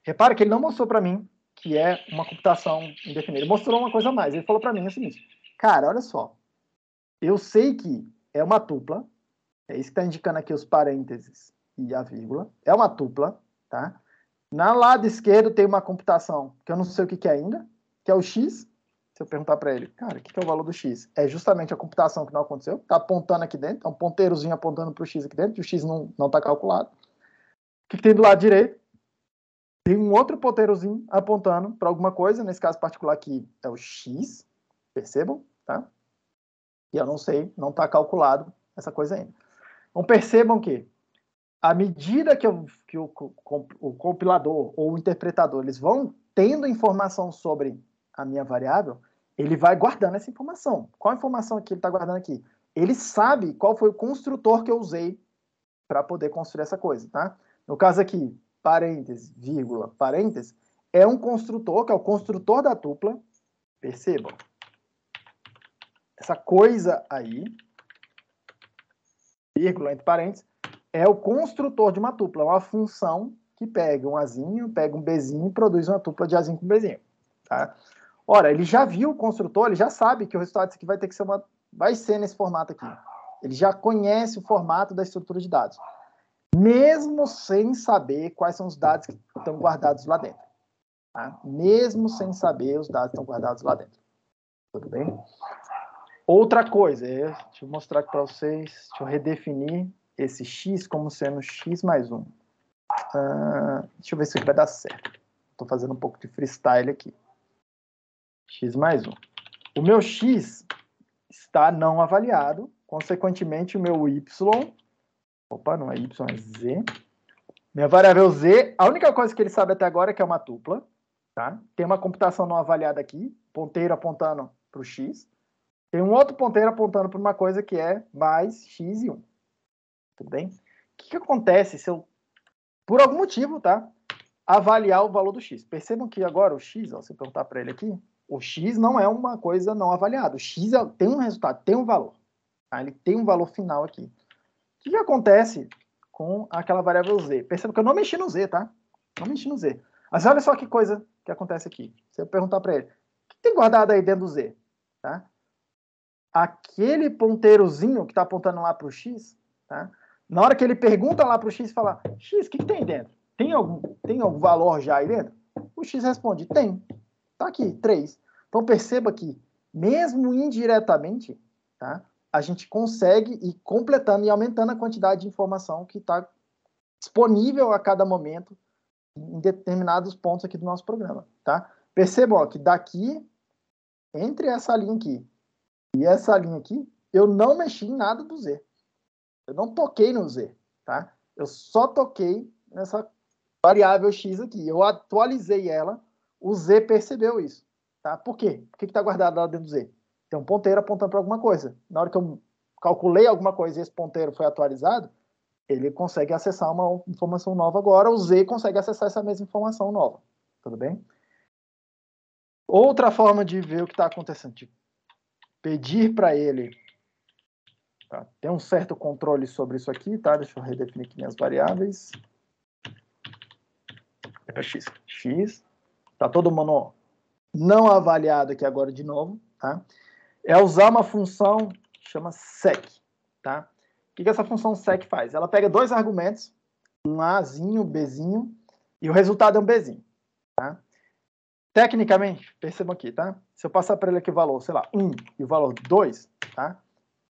Speaker 1: Repara que ele não mostrou para mim que é uma computação indefinida. Ele mostrou uma coisa a mais. Ele falou para mim o seguinte, cara, olha só, eu sei que é uma tupla, é isso que está indicando aqui os parênteses e a vírgula, é uma tupla, tá? Na lado esquerdo tem uma computação que eu não sei o que é ainda, que é o X. Se eu perguntar para ele, cara, o que é o valor do X? É justamente a computação que não aconteceu, está apontando aqui dentro, é um ponteirozinho apontando para o X aqui dentro, e o X não está calculado. O que tem do lado direito? Tem um outro ponteirozinho apontando para alguma coisa, nesse caso particular aqui é o X, percebam, tá? E eu não sei, não está calculado essa coisa ainda. Então percebam que, à medida que o compilador ou o interpretador, eles vão tendo informação sobre a minha variável, ele vai guardando essa informação. Qual a informação que ele está guardando aqui? Ele sabe qual foi o construtor que eu usei para poder construir essa coisa, tá? No caso aqui, parênteses, vírgula, parênteses, é um construtor, que é o construtor da tupla. Percebam. Essa coisa aí, vírgula, entre parênteses, é o construtor de uma tupla, uma função que pega um Azinho, pega um Bzinho e produz uma tupla de Azinho com Bzinho, tá? Ora, ele já viu o construtor, ele já sabe que o resultado disso aqui vai ter que ser vai ser nesse formato aqui. Ele já conhece o formato da estrutura de dados, mesmo sem saber quais são os dados que estão guardados lá dentro. Tá? Mesmo sem saber os dados que estão guardados lá dentro. Tudo bem? Outra coisa, deixa eu mostrar aqui para vocês, deixa eu redefinir esse x como sendo x mais 1. Deixa eu ver se vai dar certo. Estou fazendo um pouco de freestyle aqui. X mais 1. O meu x está não avaliado, consequentemente o meu y... Opa, não é y, é z. Minha variável z, a única coisa que ele sabe até agora é que é uma tupla. Tá? Tem uma computação não avaliada aqui, ponteiro apontando para o x. Tem um outro ponteiro apontando para uma coisa que é mais x e 1. Tudo bem? O que acontece se eu, por algum motivo, tá, avaliar o valor do x? Percebam que agora o x, ó, se eu perguntar para ele aqui, o x não é uma coisa não avaliada. O x tem um resultado, tem um valor. Tá? Ele tem um valor final aqui. O que acontece com aquela variável z? Perceba que eu não mexi no z, tá? Não mexi no z. Mas olha só que coisa que acontece aqui. Se eu perguntar para ele, o que tem guardado aí dentro do z? tá? Aquele ponteirozinho que está apontando lá para o x, tá? Na hora que ele pergunta lá para o x, fala, x, o que tem dentro? Tem algum valor já aí dentro? O x responde, tem. Tá aqui, 3. Então perceba que, mesmo indiretamente, tá? A gente consegue ir completando e aumentando a quantidade de informação que está disponível a cada momento em determinados pontos aqui do nosso programa, tá? Percebam, ó, que daqui, entre essa linha aqui e essa linha aqui, eu não mexi em nada do Z. Eu não toquei no Z, tá? Eu só toquei nessa variável x aqui. Eu atualizei ela, o Z percebeu isso, tá? Por quê? Por que está guardado lá dentro do Z? Tem um ponteiro apontando para alguma coisa. Na hora que eu calculei alguma coisa e esse ponteiro foi atualizado, ele consegue acessar uma informação nova agora, o Z consegue acessar essa mesma informação nova. Tudo bem? Outra forma de ver o que está acontecendo, tipo, pedir para ele, tá, ter um certo controle sobre isso aqui, tá? Deixa eu redefinir aqui minhas variáveis. É para x. X. Tá todo mundo não avaliado aqui agora de novo, tá? É usar uma função que chama sec, tá? O que essa função sec faz? Ela pega dois argumentos, um Azinho, Bzinho, e o resultado é um Bzinho, tá? Tecnicamente, percebam aqui, tá? Se eu passar para ele aqui o valor, sei lá, 1 e o valor 2, tá?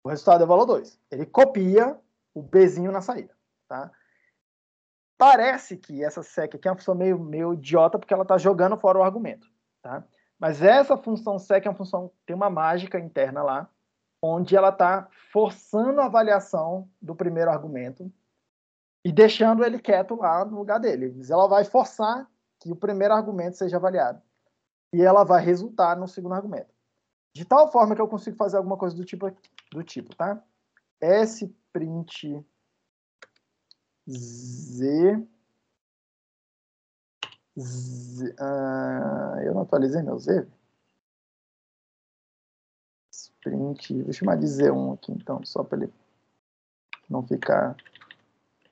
Speaker 1: O resultado é o valor 2. Ele copia o Bzinho na saída, tá? Parece que essa sec aqui é uma função meio idiota, porque ela está jogando fora o argumento, tá? Mas essa função sec é uma função, tem uma mágica interna lá, onde ela está forçando a avaliação do primeiro argumento e deixando ele quieto lá no lugar dele. Ela vai forçar que o primeiro argumento seja avaliado. E ela vai resultar no segundo argumento. De tal forma que eu consigo fazer alguma coisa do tipo, tá? Sprint Z... eu não atualizei meu Z? Sprint... Vou chamar de Z1 aqui, então, só para ele não ficar...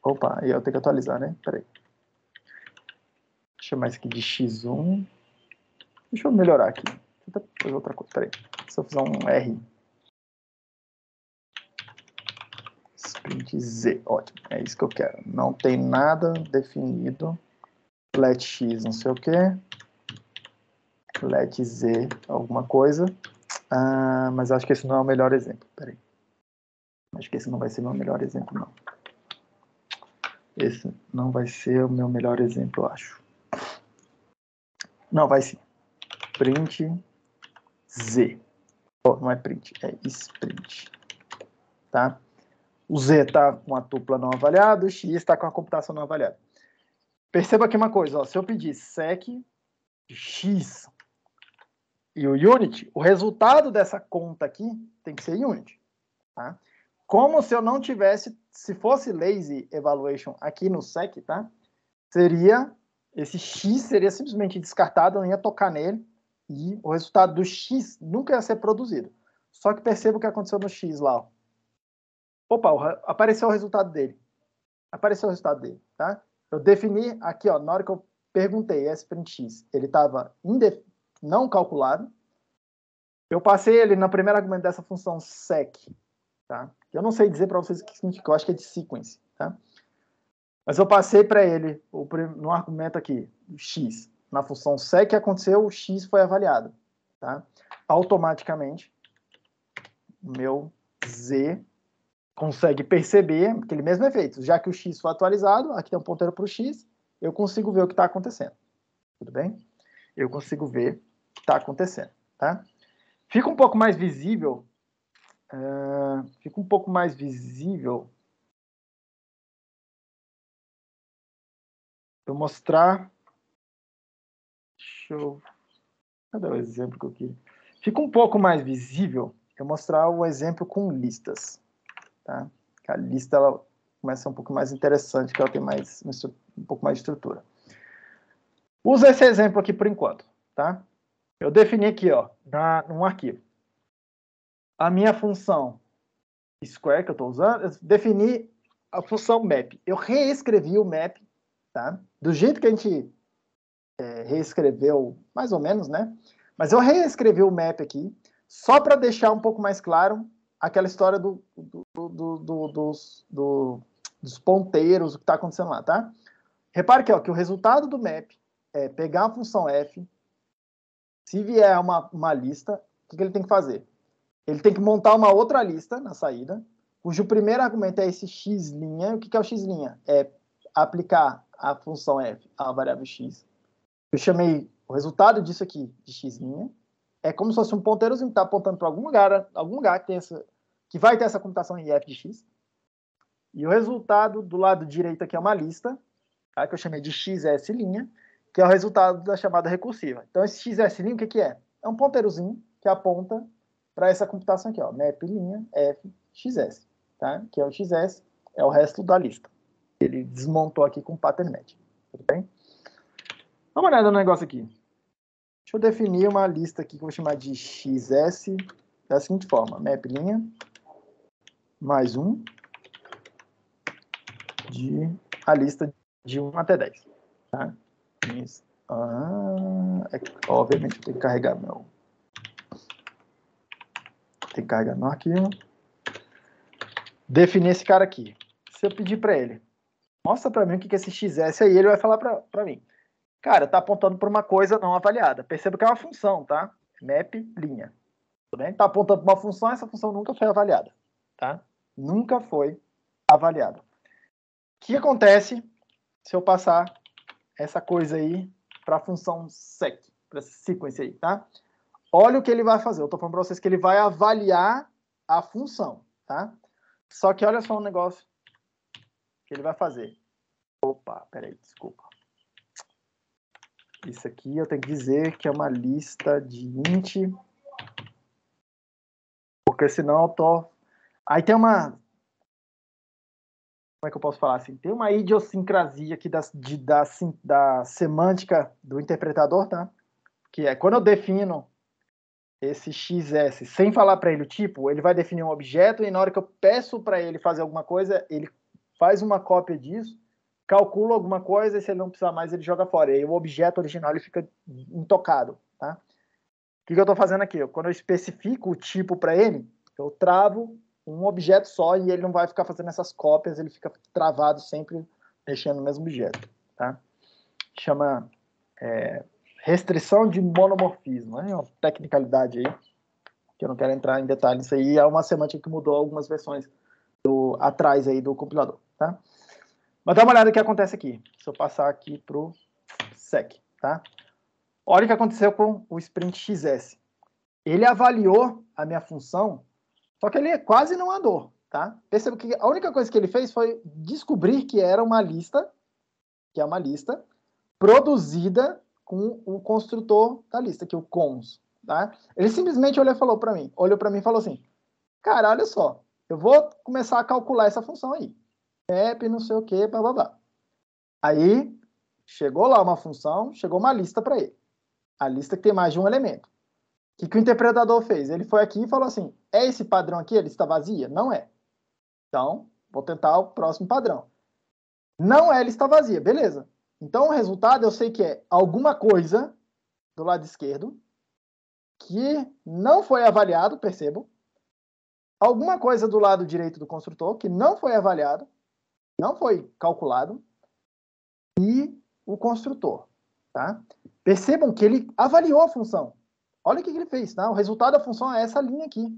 Speaker 1: Opa, aí eu tenho que atualizar, né? Peraí. Deixa eu chamar isso aqui de X1. Deixa eu melhorar aqui. Deixa eu fazer outra coisa. Peraí. Se eu fizer um R. Sprint Z. Ótimo. É isso que eu quero. Não tem nada definido. Let X não sei o que. Let Z alguma coisa. Mas acho que esse não é o melhor exemplo. Peraí. Acho que esse não vai ser o meu melhor exemplo, não. Esse não vai ser o meu melhor exemplo, eu acho. Não, vai sim. Print Z. Oh, não é print, é sprint. Tá? O Z está com a tupla não avaliada, o X está com a computação não avaliada. Perceba aqui uma coisa, ó, se eu pedir sec X e o unit, o resultado dessa conta aqui tem que ser unit. Tá? Como se eu não tivesse, se fosse lazy evaluation aqui no sec, tá? Esse X seria simplesmente descartado, eu não ia tocar nele, e o resultado do X nunca ia ser produzido. Só que perceba o que aconteceu no X lá. Ó. Opa, apareceu o resultado dele. Apareceu o resultado dele, tá? Eu defini aqui, ó, na hora que eu perguntei sprint X, ele estava não calculado. Eu passei ele no primeiro argumento dessa função sec, tá? Eu não sei dizer para vocês o que significa, eu acho que é de sequence, tá? Mas eu passei para ele no argumento aqui, X, na função sec, que aconteceu, o X foi avaliado, tá? Automaticamente, o meu Z consegue perceber aquele mesmo efeito. Já que o X foi atualizado, aqui tem um ponteiro para o X, eu consigo ver o que está acontecendo. Tudo bem? Eu consigo ver o que está acontecendo, tá? Fica um pouco mais visível. Fica um pouco mais visível eu mostrar. Deixa eu. Cadê o exemplo que eu queria? Fica um pouco mais visível eu mostrar o exemplo com listas. Tá? A lista ela começa um pouco mais interessante, que ela tem um pouco mais de estrutura. Usa esse exemplo aqui por enquanto. Tá? Eu defini aqui, ó, num arquivo. A minha função square que eu estou usando, eu defini a função map. Eu reescrevi o map, tá? Do jeito que a gente reescreveu, mais ou menos, né? Mas eu reescrevi o map aqui Só para deixar um pouco mais claro aquela história dos ponteiros, o que está acontecendo lá, tá? Repare que, ó, que o resultado do map é pegar a função f, se vier uma lista, o que ele tem que fazer? Ele tem que montar uma outra lista na saída, cujo primeiro argumento é esse x'. O que é o x'? É aplicar a função f à variável x. Eu chamei o resultado disso aqui de x'. É como se fosse um ponteirozinho que está apontando para algum lugar que vai ter essa computação em f de x. E o resultado do lado direito aqui é uma lista, tá, que eu chamei de xs', que é o resultado da chamada recursiva. Então, esse xs', o que é? É um ponteirozinho que aponta para essa computação aqui, ó, map' f xs, tá? Que é o xs, é o resto da lista. Ele desmontou aqui com pattern match. Tudo bem? Dá uma olhada no negócio aqui. Deixa eu definir uma lista aqui que eu vou chamar de xs da seguinte forma: map' mais 1 de a lista de 1 até 10. Tá? Isso. Obviamente eu tenho que carregar meu. Tem que carregar no arquivo. Definir esse cara aqui. Se eu pedir para ele, mostra para mim o que é esse xs aí, ele vai falar para mim. Cara, tá apontando para uma coisa não avaliada. Perceba que é uma função, tá? Map linha. Tudo bem? Tá apontando para uma função, essa função nunca foi avaliada, tá? Nunca foi avaliada. O que acontece se eu passar essa coisa aí para a função sec, para essa sequência aí, tá? Olha o que ele vai fazer. Eu estou falando para vocês que ele vai avaliar a função, tá? Só que olha só um negócio que ele vai fazer. Opa, peraí, desculpa. Isso aqui eu tenho que dizer que é uma lista de int, porque senão eu tô... Aí tem uma... Como é que eu posso falar assim? Tem uma idiosincrasia aqui da semântica do interpretador, tá? Que é quando eu defino esse xs sem falar para ele o tipo, ele vai definir um objeto e na hora que eu peço para ele fazer alguma coisa, ele faz uma cópia disso, calcula alguma coisa e se ele não precisar mais, ele joga fora. E aí o objeto original ele fica intocado, tá? O que eu estou fazendo aqui? Quando eu especifico o tipo para ele, eu travo um objeto só e ele não vai ficar fazendo essas cópias, ele fica travado sempre mexendo no mesmo objeto, tá? Chama restrição de monomorfismo, é uma tecnicalidade aí, que eu não quero entrar em detalhes. Isso aí é uma semântica que mudou algumas versões atrás aí do compilador, tá? Mas dá uma olhada no que acontece aqui. Se eu passar aqui para o sec, tá? Olha o que aconteceu com o sprint xs. Ele avaliou a minha função, só que ele quase não andou, tá? Perceba que a única coisa que ele fez foi descobrir que era uma lista, que é uma lista produzida com o construtor da lista, que é o cons, tá? Ele simplesmente olhou para mim e falou assim, cara, olha só, eu vou começar a calcular essa função aí. Map, não sei o que, blá, blá, blá. Aí, chegou lá uma função, chegou uma lista para ele. A lista que tem mais de um elemento. O que o interpretador fez? Ele foi aqui e falou assim, é esse padrão aqui, a lista vazia? Não é. Então, vou tentar o próximo padrão. Não é lista vazia, beleza. Então, o resultado eu sei que é alguma coisa do lado esquerdo que não foi avaliado, percebo. Alguma coisa do lado direito do construtor que não foi avaliado, não foi calculado. E o construtor, tá? Percebam que ele avaliou a função. Olha o que ele fez, tá? O resultado da função é essa linha aqui.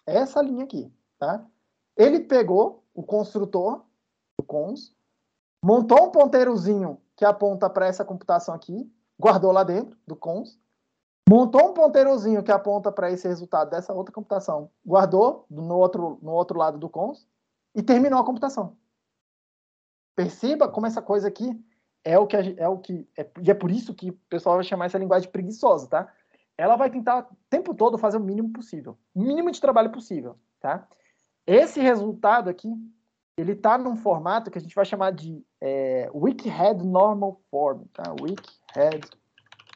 Speaker 1: Essa linha aqui, tá? Ele pegou o construtor, o cons, montou um ponteirozinho que aponta para essa computação aqui, guardou lá dentro do cons, montou um ponteirozinho que aponta para esse resultado dessa outra computação, guardou no outro lado do cons e terminou a computação. Perceba como essa coisa aqui e é por isso que o pessoal vai chamar essa linguagem preguiçosa, tá? Ela vai tentar o tempo todo fazer o mínimo possível, o mínimo de trabalho possível, tá? Esse resultado aqui, ele tá num formato que a gente vai chamar de Weak-Head Normal Form, tá? Weak-Head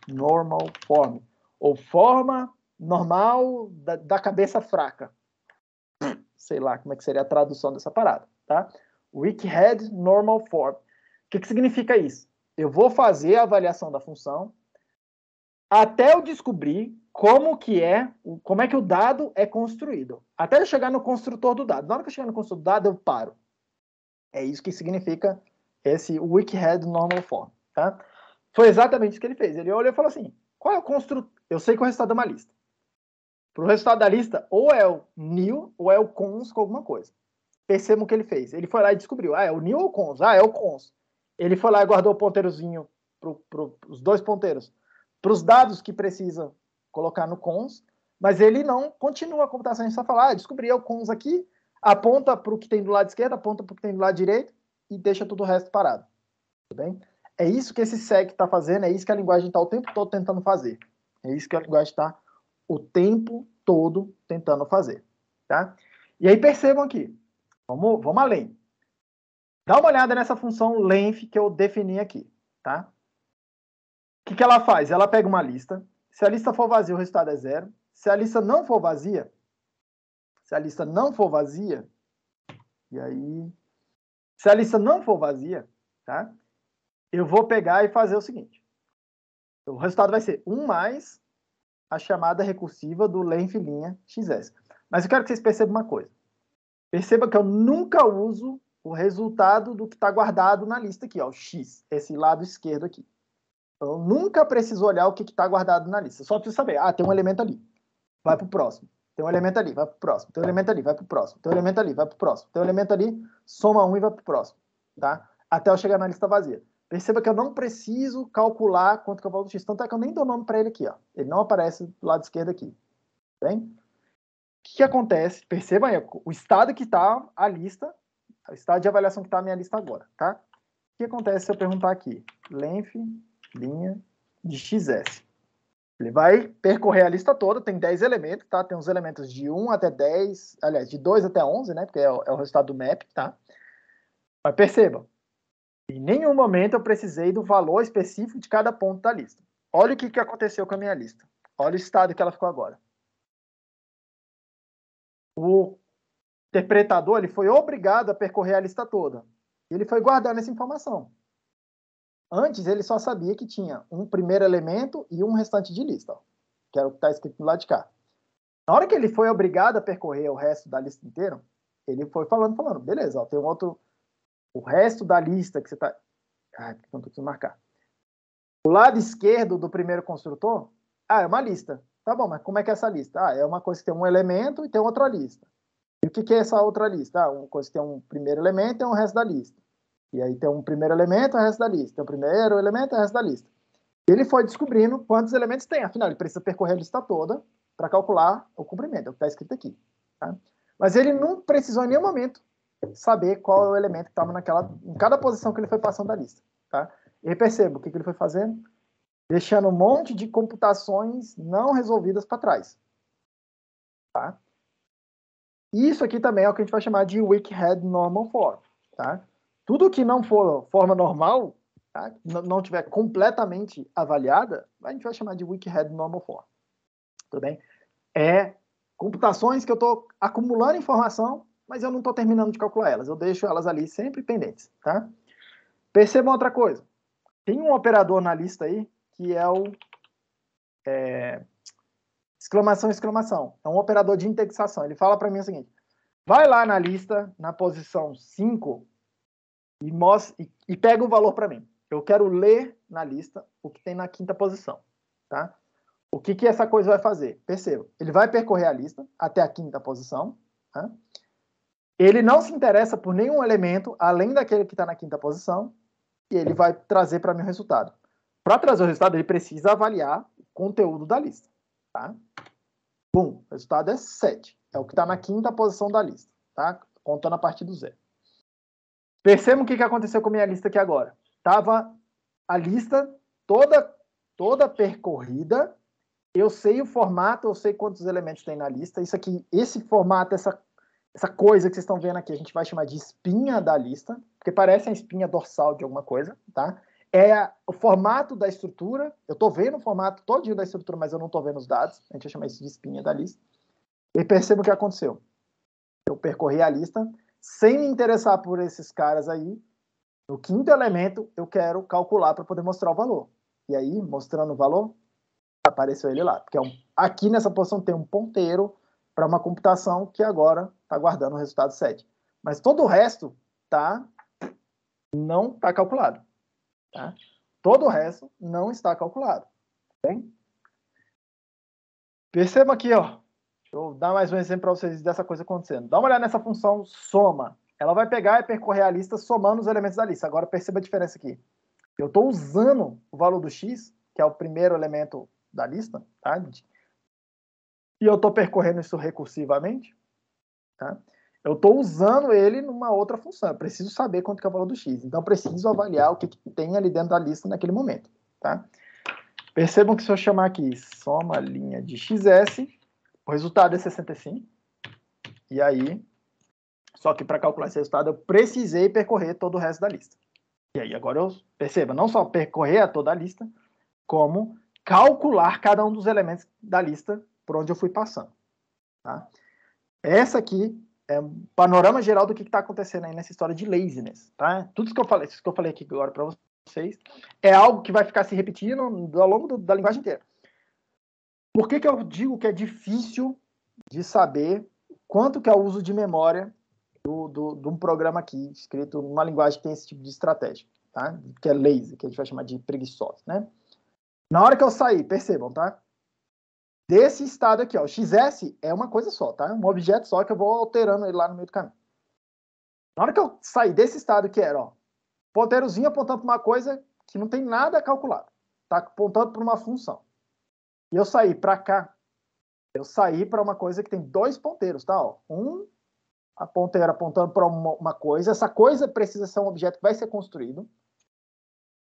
Speaker 1: Normal Form, ou forma normal da cabeça fraca. Sei lá como é que seria a tradução dessa parada, tá? Weak-Head Normal Form. O que significa isso? Eu vou fazer a avaliação da função, até eu descobrir como é que o dado é construído. Até eu chegar no construtor do dado. Na hora que eu chegar no construtor do dado, eu paro. É isso que significa esse Wickhead Normal Form, tá? Foi exatamente isso que ele fez. Ele olhou e falou assim, qual é o construtor? Eu sei que o resultado é uma lista. Para o resultado da lista, ou é o new ou é o cons com alguma coisa. Percebam o que ele fez. Ele foi lá e descobriu. É o new ou o cons? É o cons. Ele foi lá e guardou o ponteirozinho os dois ponteiros para os dados que precisa colocar no cons, mas ele não continua a computação. A gente só fala, descobri o cons aqui, aponta para o que tem do lado esquerdo, aponta para o que tem do lado direito e deixa tudo o resto parado. Tudo bem? É isso que esse seg está fazendo, é isso que a linguagem está o tempo todo tentando fazer. É isso que a linguagem está o tempo todo tentando fazer. Tá? E aí percebam aqui, vamos além. Dá uma olhada nessa função length que eu defini aqui. Tá? O que ela faz? Ela pega uma lista, se a lista for vazia, o resultado é 0. Se a lista não for vazia, e aí, se a lista não for vazia, tá? Eu vou pegar e fazer o seguinte. O resultado vai ser 1 mais a chamada recursiva do length linha xs. Mas eu quero que vocês percebam uma coisa. Perceba que eu nunca uso o resultado do que está guardado na lista aqui, ó, o x, esse lado esquerdo aqui. Eu nunca preciso olhar o que está guardado na lista. Só preciso saber, tem um elemento ali, vai para o próximo. Tem um elemento ali, vai para o próximo. Tem um elemento ali, vai para o próximo. Tem um elemento ali, vai para o próximo. Tem um elemento ali, soma 1 e vai para o próximo. Tá? Até eu chegar na lista vazia. Perceba que eu não preciso calcular quanto que eu volto do x. Tanto é que eu nem dou nome para ele aqui. Ó. Ele não aparece do lado esquerdo aqui. Bem? O que acontece? Perceba aí, o estado que está a lista, o estado de avaliação que está a minha lista agora. Tá? O que acontece se eu perguntar aqui? Length, linha de xs. Ele vai percorrer a lista toda, tem 10 elementos, tá? Tem os elementos de 1 até 10, aliás, de 2 até 11, né? Porque é o resultado do map, tá? Mas perceba, em nenhum momento eu precisei do valor específico de cada ponto da lista. Olha o que aconteceu com a minha lista. Olha o estado que ela ficou agora. O interpretador ele foi obrigado a percorrer a lista toda. Ele foi guardando essa informação. Antes, ele só sabia que tinha um primeiro elemento e um restante de lista, ó, que era o que está escrito do lado de cá. Na hora que ele foi obrigado a percorrer o resto da lista inteira, ele foi falando, beleza, ó, tem um outro, o resto da lista que você está... não preciso marcar. O lado esquerdo do primeiro construtor, é uma lista. Tá bom, mas como é que é essa lista? É uma coisa que tem um elemento e tem outra lista. E o que é essa outra lista? Uma coisa que tem um primeiro elemento e tem o resto da lista. E aí tem um primeiro elemento e o resto da lista. Tem o primeiro elemento e o resto da lista. Ele foi descobrindo quantos elementos tem. Afinal, ele precisa percorrer a lista toda para calcular o comprimento, é o que está escrito aqui. Tá? Mas ele não precisou em nenhum momento saber qual é o elemento que estava em cada posição que ele foi passando da lista. Tá? E perceba o que ele foi fazendo, deixando um monte de computações não resolvidas para trás. Tá? Isso aqui também é o que a gente vai chamar de Wickhead Normal Form. Tá? Tudo que não for forma normal, tá? Não tiver completamente avaliada, a gente vai chamar de Wickhead Normal Form. Tudo bem? É computações que eu estou acumulando informação, mas eu não estou terminando de calcular elas. Eu deixo elas ali sempre pendentes. Tá? Percebam outra coisa. Tem um operador na lista aí que é o exclamação, exclamação. É um operador de indexação. Ele fala para mim o seguinte, vai lá na lista, na posição 5, e pega o valor para mim. Eu quero ler na lista o que tem na quinta posição. Tá? O que essa coisa vai fazer? Perceba, ele vai percorrer a lista até a quinta posição. Tá? Ele não se interessa por nenhum elemento além daquele que está na quinta posição e ele vai trazer para mim o resultado. Para trazer o resultado, ele precisa avaliar o conteúdo da lista. Tá? Bum, o resultado é 7. É o que está na quinta posição da lista. Tá? Contando a partir do 0. Percebam o que aconteceu com a minha lista aqui agora. Estava a lista toda percorrida. Eu sei o formato, eu sei quantos elementos tem na lista. Isso aqui, esse formato, essa coisa que vocês estão vendo aqui, a gente vai chamar de espinha da lista, porque parece a espinha dorsal de alguma coisa, tá? É o formato da estrutura. Eu estou vendo o formato todinho da estrutura, mas eu não estou vendo os dados. A gente vai chamar isso de espinha da lista. E perceba o que aconteceu. Eu percorri a lista sem me interessar por esses caras aí. No quinto elemento, eu quero calcular para poder mostrar o valor. E aí, mostrando o valor, apareceu ele lá. Porque aqui nessa posição tem um ponteiro para uma computação que agora está guardando o resultado 7. Mas todo o resto não está calculado. Tá? Todo o resto não está calculado. Bem? Perceba aqui, ó. Deixa eu dar mais um exemplo para vocês dessa coisa acontecendo. Dá uma olhada nessa função soma. Ela vai pegar e percorrer a lista somando os elementos da lista. Agora perceba a diferença aqui. Eu estou usando o valor do x, que é o primeiro elemento da lista, tá? E eu estou percorrendo isso recursivamente, tá? Eu estou usando ele numa outra função. Eu preciso saber quanto que é o valor do x. Então, eu preciso avaliar o que tem ali dentro da lista naquele momento, tá? Percebam que se eu chamar aqui soma linha de xs, o resultado é 65. E aí, só que para calcular esse resultado, eu precisei percorrer todo o resto da lista. E aí, agora eu perceba, não só percorrer toda a lista, como calcular cada um dos elementos da lista por onde eu fui passando. Tá? Essa aqui é um panorama geral do que está acontecendo aí nessa história de laziness. Tá? Tudo isso que eu falei aqui agora para vocês é algo que vai ficar se repetindo ao longo da linguagem inteira. Por que eu digo que é difícil de saber quanto que é o uso de memória de um programa aqui, escrito numa linguagem que tem esse tipo de estratégia, tá? Que é lazy, que a gente vai chamar de preguiçosa, né? Na hora que eu sair, percebam, tá? Desse estado aqui, ó, XS é uma coisa só, tá? Um objeto só que eu vou alterando ele lá no meio do caminho. Na hora que eu sair desse estado que era, ó, ponteirozinho apontando para uma coisa que não tem nada calculado, tá apontando para uma função. E eu sair para cá, eu saí para uma coisa que tem dois ponteiros, tá? Ó, a ponteira apontando para uma coisa, essa coisa precisa ser um objeto que vai ser construído.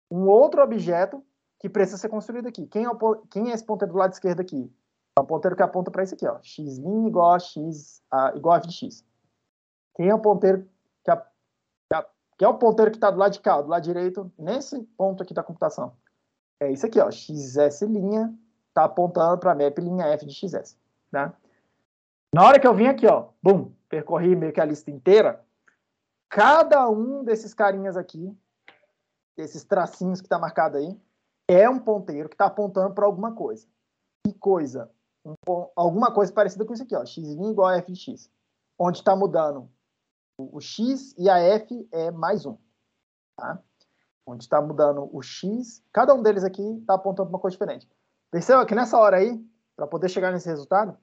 Speaker 1: Um outro objeto que precisa ser construído aqui. Quem é esse ponteiro do lado esquerdo aqui? É o ponteiro que aponta para isso aqui, ó. X' igual a x, igual a f de x. Quem é o ponteiro que é o ponteiro que está do lado de cá, do lado direito, nesse ponto aqui da computação? É isso aqui, ó. Xs' está apontando para a map linha f de xs. Tá? Na hora que eu vim aqui, ó, bum, percorri meio que a lista inteira, cada um desses carinhas aqui, esses tracinhos que está marcado aí, é um ponteiro que está apontando para alguma coisa. Que coisa? Alguma coisa parecida com isso aqui, ó, x' igual a f de x. Onde está mudando o x e a f é mais 1. Tá? Onde está mudando o x, cada um deles aqui está apontando para uma coisa diferente. Perceba que nessa hora aí, para poder chegar nesse resultado,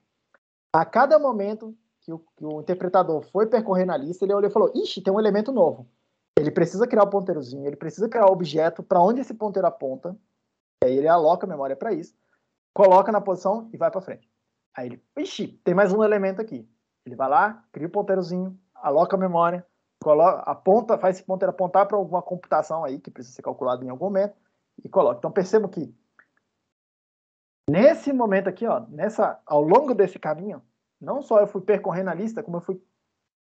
Speaker 1: a cada momento que o interpretador foi percorrer na lista, ele olhou e falou, ixi, tem um elemento novo. Ele precisa criar o ponteirozinho, ele precisa criar o objeto para onde esse ponteiro aponta, e aí ele aloca a memória para isso, coloca na posição e vai para frente. Aí ele, ixi, tem mais um elemento aqui. Ele vai lá, cria o ponteirozinho, aloca a memória, aponta, faz esse ponteiro apontar para alguma computação aí que precisa ser calculada em algum momento e coloca. Então perceba que nesse momento aqui, ó, ao longo desse caminho, não só eu fui percorrendo a lista, como eu fui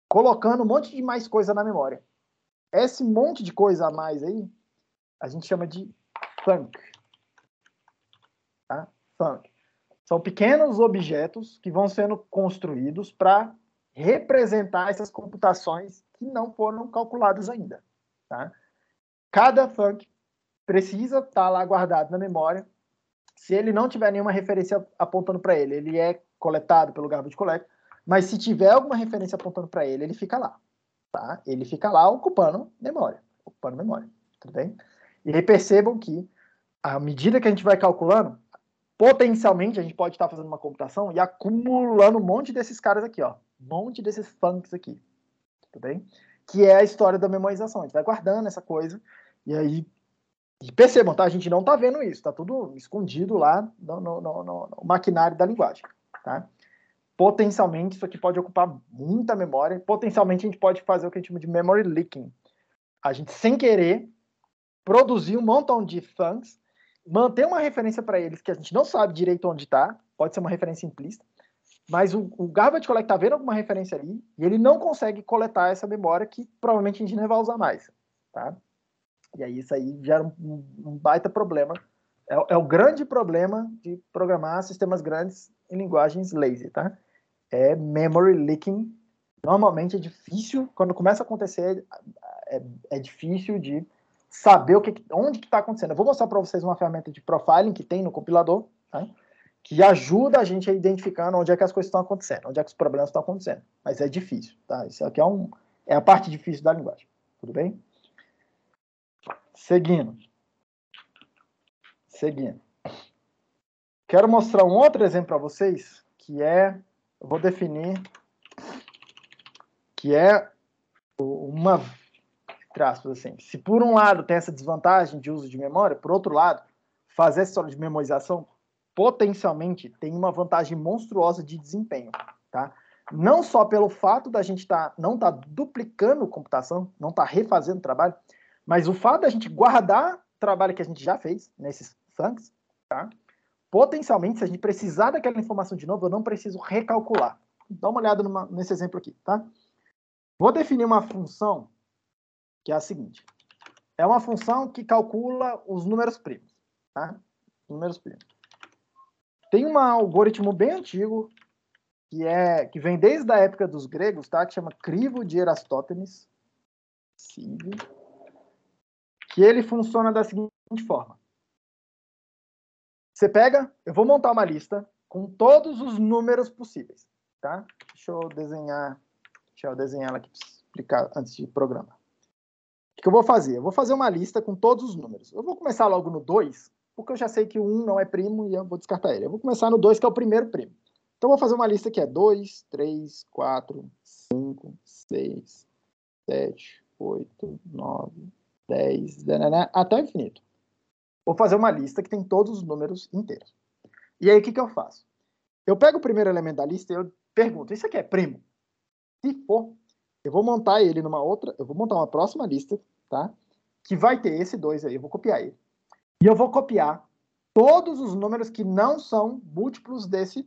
Speaker 1: colocando um monte de mais coisa na memória. Esse monte de coisa a mais aí, a gente chama de thunk. Tá? Thunk. São pequenos objetos que vão sendo construídos para representar essas computações que não foram calculadas ainda. Tá? Cada thunk precisa estar lá guardado na memória. Se ele não tiver nenhuma referência apontando para ele, ele é coletado pelo garbage collector, mas se tiver alguma referência apontando para ele, ele fica lá. Tá? Ele fica lá ocupando memória. Tudo bem? E aí percebam que, à medida que a gente vai calculando, potencialmente a gente pode estar fazendo uma computação e acumulando um monte desses caras aqui, ó. Um monte desses funks aqui. Tudo bem? Que é a história da memorização. A gente vai guardando essa coisa e aí... E percebam, tá? A gente não está vendo isso. Está tudo escondido lá no maquinário da linguagem. Tá? Potencialmente, isso aqui pode ocupar muita memória. Potencialmente, a gente pode fazer o que a gente chama de memory leaking. A gente, sem querer, produzir um montão de funks, manter uma referência para eles que a gente não sabe direito onde está, pode ser uma referência implícita, mas o garbage collector está vendo alguma referência ali e ele não consegue coletar essa memória que provavelmente a gente não vai usar mais. Tá? E aí isso aí gera um baita problema. É o grande problema de programar sistemas grandes em linguagens lazy, tá? É memory leaking. Normalmente é difícil, quando começa a acontecer, é difícil de saber onde que está acontecendo. Eu vou mostrar para vocês uma ferramenta de profiling que tem no compilador, tá? Que ajuda a gente a identificar onde é que as coisas estão acontecendo, onde é que os problemas estão acontecendo. Mas é difícil, tá? Isso aqui é a parte difícil da linguagem. Tudo bem? Seguindo. Quero mostrar um outro exemplo para vocês, que é, eu vou definir, que é uma, traços assim, se por um lado tem essa desvantagem de uso de memória, por outro lado, fazer essa história de memorização potencialmente tem uma vantagem monstruosa de desempenho, tá? Não só pelo fato da gente não tá duplicando computação, não tá refazendo trabalho, mas o fato da gente guardar trabalho que a gente já fez nesses funks, tá? Potencialmente, se a gente precisar daquela informação de novo, eu não preciso recalcular. Dá uma olhada nesse exemplo aqui, tá? Vou definir uma função que é a seguinte. É uma função que calcula os números primos, tá? Números primos. Tem um algoritmo bem antigo que vem desde a época dos gregos, tá? Que chama crivo de Erastótenes, que ele funciona da seguinte forma. Você pega, eu vou montar uma lista com todos os números possíveis, tá? Deixa eu desenhar ela aqui para explicar antes de programar. O que eu vou fazer? Eu vou fazer uma lista com todos os números. Eu vou começar logo no 2, porque eu já sei que o 1 não é primo e eu vou descartar ele. Eu vou começar no 2, que é o primeiro primo. Então, eu vou fazer uma lista que é 2, 3, 4, 5, 6, 7, 8, 9, 10, até o infinito. Vou fazer uma lista que tem todos os números inteiros. E aí, o que eu faço? Eu pego o primeiro elemento da lista e eu pergunto, isso aqui é primo? Se for, eu vou montar ele eu vou montar uma próxima lista, tá? Que vai ter esse 2 aí, eu vou copiar ele. E eu vou copiar todos os números que não são múltiplos desse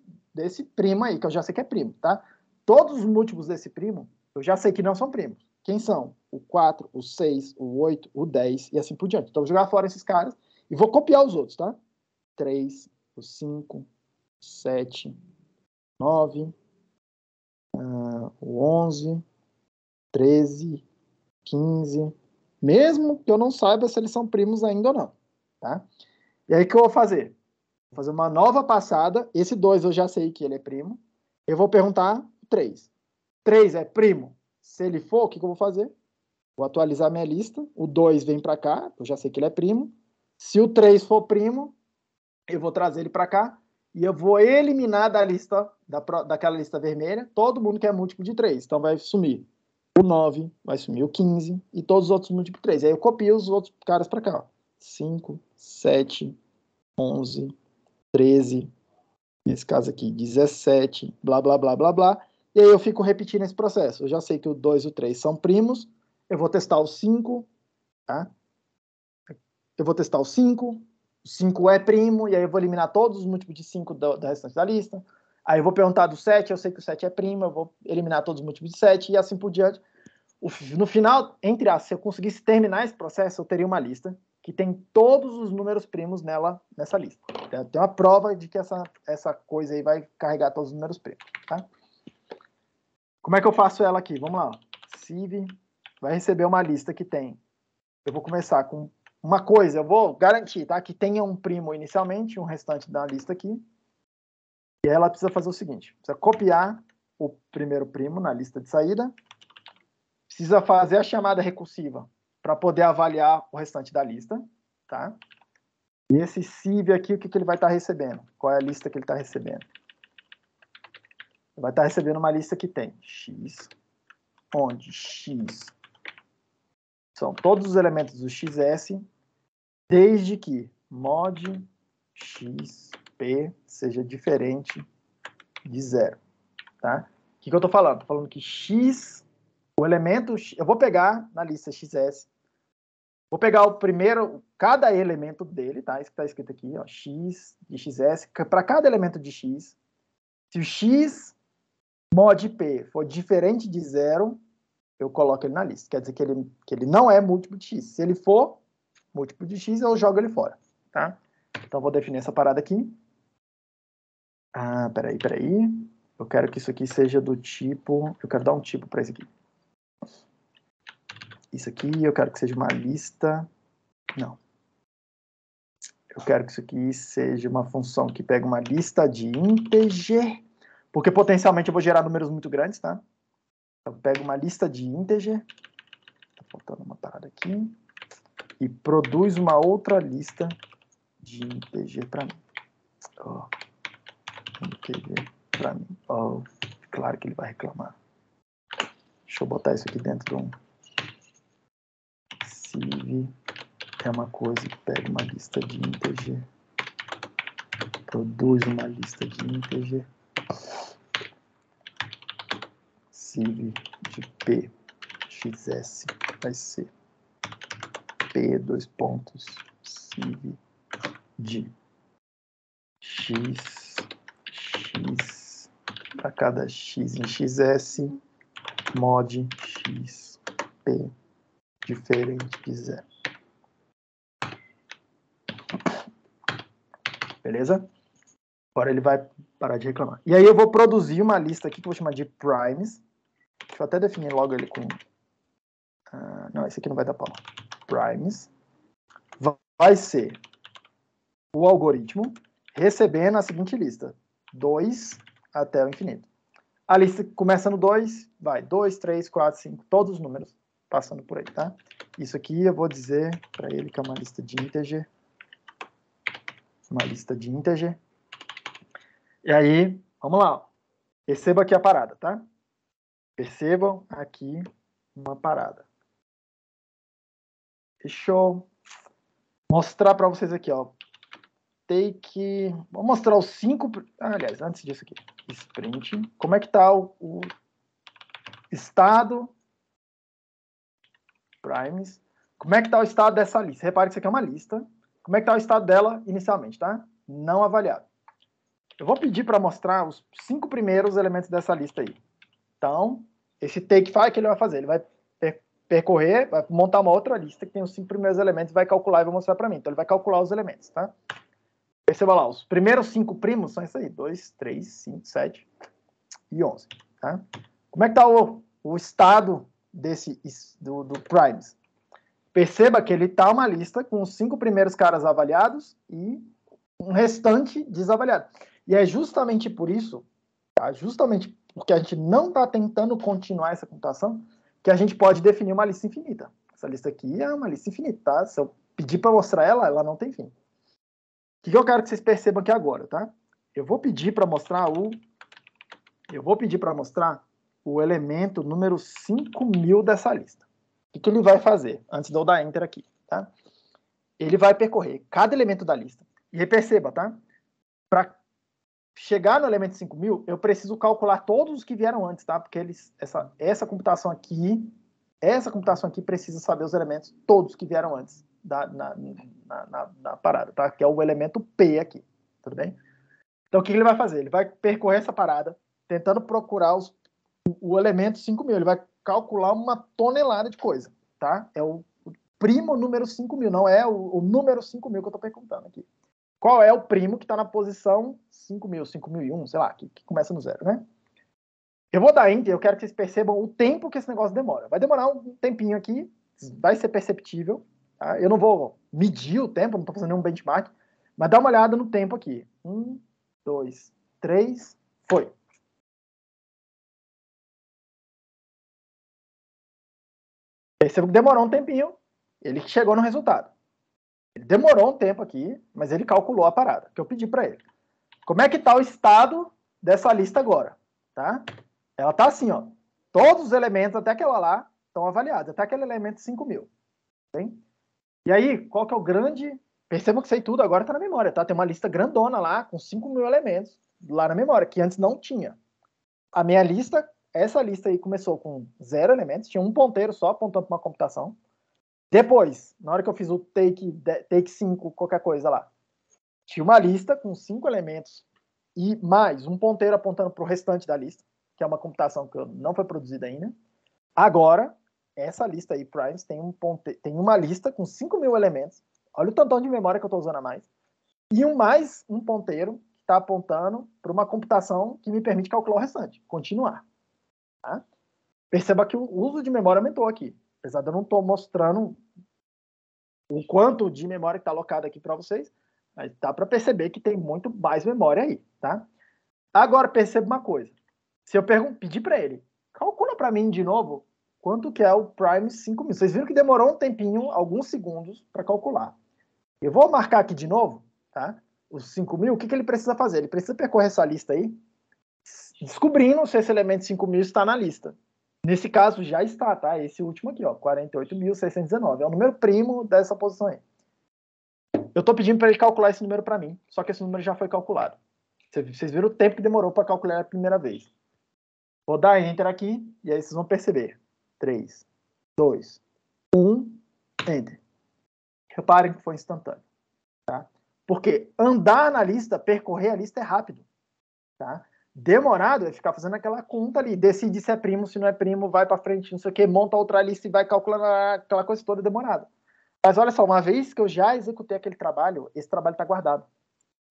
Speaker 1: primo aí, que eu já sei que é primo, tá? Todos os múltiplos desse primo, eu já sei que não são primos. Quem são? O 4, o 6, o 8, o 10 e assim por diante. Então, eu vou jogar fora esses caras e vou copiar os outros, tá? 3, o 5, 7, 9, o 11, 13, 15, mesmo que eu não saiba se eles são primos ainda ou não, tá? E aí o que eu vou fazer? Vou fazer uma nova passada, esse 2 eu já sei que ele é primo, eu vou perguntar 3. 3 é primo? Se ele for, o que eu vou fazer? Vou atualizar minha lista, o 2 vem para cá, eu já sei que ele é primo, se o 3 for primo, eu vou trazer ele para cá, e eu vou eliminar da lista, daquela lista vermelha, todo mundo que é múltiplo de 3, então vai sumir o 9, vai sumir o 15 e todos os outros múltiplos de 3. Aí eu copio os outros caras para cá. Ó. 5, 7, 11, 13, nesse caso aqui, 17, blá, blá, blá, blá, blá. E aí eu fico repetindo esse processo. Eu já sei que o 2 e o 3 são primos. Eu vou testar o 5, tá? Eu vou testar o 5. O 5 é primo, e aí eu vou eliminar todos os múltiplos de 5 da restante da lista. Aí eu vou perguntar do 7, eu sei que o 7 é primo, eu vou eliminar todos os múltiplos de 7 e assim por diante. No final, entre as, se eu conseguisse terminar esse processo, eu teria uma lista que tem todos os números primos nessa lista. Tem uma prova de que essa coisa aí vai carregar todos os números primos, tá? Como é que eu faço ela aqui? Vamos lá. Civ vai receber uma lista que tem. Eu vou começar com uma coisa, eu vou garantir, tá? Que tenha um primo inicialmente, um restante da lista aqui. E aí ela precisa fazer o seguinte: precisa copiar o primeiro primo na lista de saída. Precisa fazer a chamada recursiva para poder avaliar o restante da lista, tá? E esse civ aqui, o que ele vai estar recebendo? Qual é a lista que ele está recebendo? Ele vai estar recebendo uma lista que tem x, onde x são todos os elementos do xs, desde que mod xp seja diferente de 0, tá? O que eu estou falando? Estou falando que x, o elemento, eu vou pegar na lista xs, vou pegar o primeiro, cada elemento dele, tá? Isso que está escrito aqui, ó, x de xs, para cada elemento de x, se o x mod p for diferente de 0, eu coloco ele na lista. Quer dizer que ele não é múltiplo de x. Se ele for múltiplo de x, eu jogo ele fora, tá? Então, vou definir essa parada aqui. Peraí. Eu quero que isso aqui seja do tipo... Eu quero dar um tipo para isso aqui. Isso aqui, eu quero que seja uma lista... Não. Eu quero que isso aqui seja uma função que pega uma lista de integer, porque potencialmente eu vou gerar números muito grandes, tá? Então, eu pego uma lista de integer, tá faltando uma parada aqui, e produz uma outra lista de integer para mim. Oh, integer para mim. Oh, claro que ele vai reclamar. Deixa eu botar isso aqui dentro de um sieve. É uma coisa que pega uma lista de integer, produz uma lista de integer, sieve de p, xs vai ser p, dois pontos, sieve de x, x, para cada x em xs, mod x, p, diferente de zero. Beleza? Agora ele vai parar de reclamar. E aí eu vou produzir uma lista aqui que eu vou chamar de primes. Deixa eu até definir logo ele com... não, esse aqui não vai dar pau. Primes. Vai ser o algoritmo recebendo a seguinte lista. 2 até o infinito. A lista começa no 2, vai 2, 3, 4, 5, todos os números passando por aí, tá? Isso aqui eu vou dizer para ele que é uma lista de integer. Uma lista de integer. E aí, vamos lá. Perceba aqui a parada, tá? Percebam aqui uma parada. Deixa eu mostrar para vocês aqui, ó. Vou mostrar os 5... aliás, antes disso aqui. Sprint. Como é que tá o estado... primes. Como é que tá o estado dessa lista? Repare que isso aqui é uma lista. Como é que tá o estado dela inicialmente, tá? Não avaliado. Eu vou pedir para mostrar os 5 primeiros elementos dessa lista aí. Então, esse takefile que ele vai fazer, ele vai percorrer, vai montar uma outra lista que tem os 5 primeiros elementos, vai calcular e vai mostrar para mim. Então, ele vai calcular os elementos, tá? Perceba lá, os primeiros 5 primos são isso aí, 2, 3, 5, 7 e 11, tá? Como é que tá o estado do primes? Perceba que ele tá uma lista com os 5 primeiros caras avaliados e um restante desavaliado. E é justamente por isso, tá? Justamente porque a gente não está tentando continuar essa computação, que a gente pode definir uma lista infinita. Essa lista aqui é uma lista infinita, tá? Se eu pedir para mostrar ela, ela não tem fim. O que eu quero que vocês percebam aqui agora, tá? Eu vou pedir para mostrar o elemento número 5000 dessa lista. O que ele vai fazer? Antes de eu dar Enter aqui, tá? Ele vai percorrer cada elemento da lista. E aí perceba, tá? Para chegar no elemento 5000, eu preciso calcular todos os que vieram antes, tá? Porque essa computação aqui precisa saber os elementos todos que vieram antes na parada, tá? Que é o elemento P aqui, tudo bem? Então, o que ele vai fazer? Ele vai percorrer essa parada, tentando procurar o elemento 5000. Ele vai calcular uma tonelada de coisa, tá? É o primo número 5000, não é o número 5000 que eu estou perguntando aqui. Qual é o primo que está na posição 5000, 5001, sei lá, que começa no 0, né? Eu vou dar Enter, eu quero que vocês percebam o tempo que esse negócio demora. Vai demorar um tempinho aqui, vai ser perceptível, tá? Eu não vou medir o tempo, não estou fazendo nenhum benchmark, mas dá uma olhada no tempo aqui. 1, 2, 3, foi. Perceba que demorou um tempinho, ele chegou no resultado. Ele demorou um tempo aqui, mas ele calculou a parada que eu pedi para ele. Como é que está o estado dessa lista agora? Tá? Ela está assim, ó. Todos os elementos, até aquela lá, estão avaliados, até aquele elemento 5000. Bem? E aí, qual que é o grande... Percebam que isso aí tudo agora está na memória, tá? Tem uma lista grandona lá, com 5000 elementos, lá na memória, que antes não tinha. A minha lista, essa lista aí começou com 0 elementos, tinha um ponteiro só apontando para uma computação. Depois, na hora que eu fiz o take 5, qualquer coisa lá, tinha uma lista com 5 elementos e mais um ponteiro apontando para o restante da lista, que é uma computação que não foi produzida ainda. Agora, essa lista aí, primes, tem uma lista com 5000 elementos. Olha o tantão de memória que eu estou usando a mais. E mais um ponteiro que está apontando para uma computação que me permite calcular o restante. Continuar. Tá? Perceba que o uso de memória aumentou aqui. Apesar de eu não estar mostrando o quanto de memória que está alocado aqui para vocês, Mas dá para perceber que tem muito mais memória aí, tá? Agora, perceba uma coisa. Se eu pedir para ele, calcula para mim de novo quanto que é o Prime 5000. Vocês viram que demorou um tempinho, alguns segundos, para calcular. Eu vou marcar aqui de novo, tá? Os 5.000, o que ele precisa fazer? Ele precisa percorrer essa lista aí, descobrindo se esse elemento 5.000 está na lista. Nesse caso, já está, tá? Esse último aqui, ó, 48.619. É o número primo dessa posição aí. Eu estou pedindo para ele calcular esse número para mim, só que esse número já foi calculado. Vocês viram o tempo que demorou para calcular a primeira vez. Vou dar Enter aqui, e aí vocês vão perceber. 3, 2, 1, Enter. Reparem que foi instantâneo. Tá? Porque andar na lista, percorrer a lista é rápido. Tá? Demorado é ficar fazendo aquela conta ali, decide se é primo, se não é primo, vai para frente, não sei o que, monta outra lista e vai calculando aquela coisa toda demorada. Mas olha só, uma vez que eu já executei aquele trabalho, esse trabalho está guardado.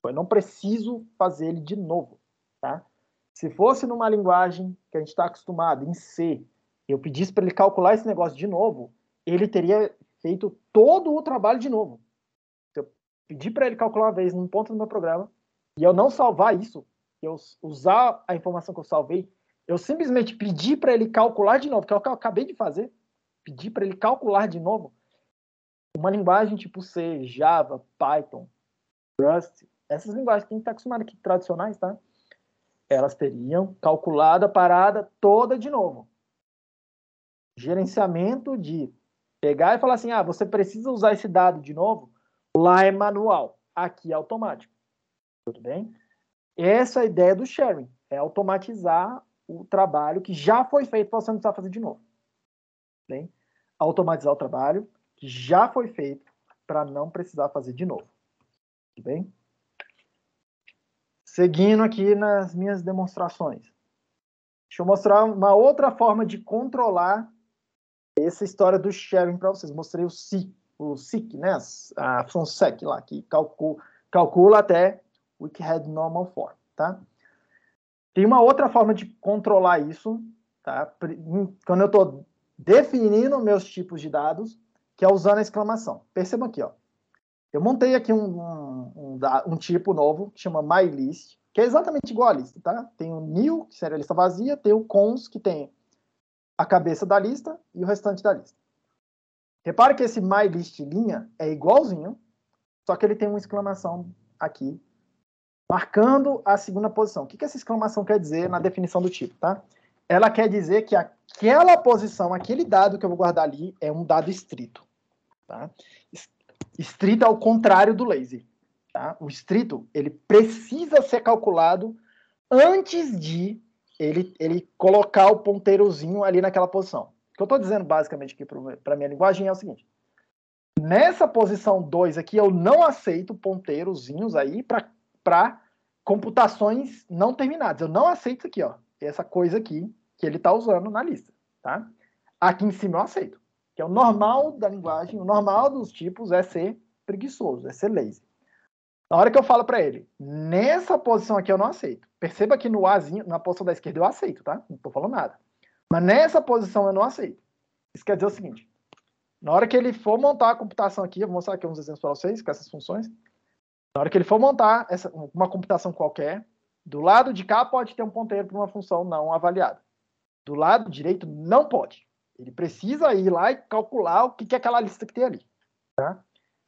Speaker 1: Eu não preciso fazer ele de novo. Tá? Se fosse numa linguagem que a gente está acostumado, em C, eu pedisse para ele calcular esse negócio de novo, ele teria feito todo o trabalho de novo. Se eu pedir para ele calcular uma vez num ponto do meu programa, e eu não salvar isso, eu usar a informação que eu salvei, eu simplesmente pedir para ele calcular de novo, que é o que eu acabei de fazer, pedir para ele calcular de novo, uma linguagem tipo C, Java, Python, Rust, essas linguagens que a gente está acostumado aqui, tradicionais, tá? Elas teriam calculado a parada toda de novo. Gerenciamento de pegar e falar assim, você precisa usar esse dado de novo, lá é manual, aqui é automático. Tudo bem? Essa é a ideia do sharing, é automatizar o trabalho que já foi feito para você não precisar fazer de novo. Bem? Automatizar o trabalho que já foi feito para não precisar fazer de novo. Tudo bem? Seguindo aqui nas minhas demonstrações. Deixa eu mostrar uma outra forma de controlar essa história do sharing para vocês. Mostrei o seek, né? A função sec lá, que calcula até Wicked Normal Form, tá? Tem uma outra forma de controlar isso, tá? Quando eu estou definindo meus tipos de dados, que é usando a exclamação. Perceba aqui, ó. Eu montei aqui um tipo novo, que chama MyList, que é exatamente igual a lista, tá? Tem o new, que seria a lista vazia, tem o cons, que tem a cabeça da lista e o restante da lista. Repare que esse MyList linha é igualzinho, só que ele tem uma exclamação aqui, marcando a segunda posição. O que essa exclamação quer dizer na definição do tipo, tá? Ela quer dizer que aquela posição, aquele dado que eu vou guardar ali, é um dado estrito, tá? Estrito é o contrário do lazy, tá? O estrito, ele precisa ser calculado antes de ele colocar o ponteirozinho ali naquela posição. O que eu estou dizendo basicamente aqui para a minha linguagem é o seguinte. Nessa posição 2 aqui, eu não aceito ponteirozinhos aí para computações não terminadas. Eu não aceito isso aqui, ó. Essa coisa aqui que ele está usando na lista, tá? Aqui em cima eu aceito. Que é o normal da linguagem, o normal dos tipos é ser preguiçoso, é ser lazy. Na hora que eu falo para ele, nessa posição aqui eu não aceito. Perceba que no Azinho, na posição da esquerda eu aceito, tá? Não estou falando nada. Mas nessa posição eu não aceito. Isso quer dizer o seguinte, na hora que ele for montar a computação aqui, eu vou mostrar aqui uns exemplos para vocês, com essas funções. Na hora que ele for montar uma computação qualquer, do lado de cá pode ter um ponteiro para uma função não avaliada. Do lado direito não pode. Ele precisa ir lá e calcular o que é aquela lista que tem ali. Tá?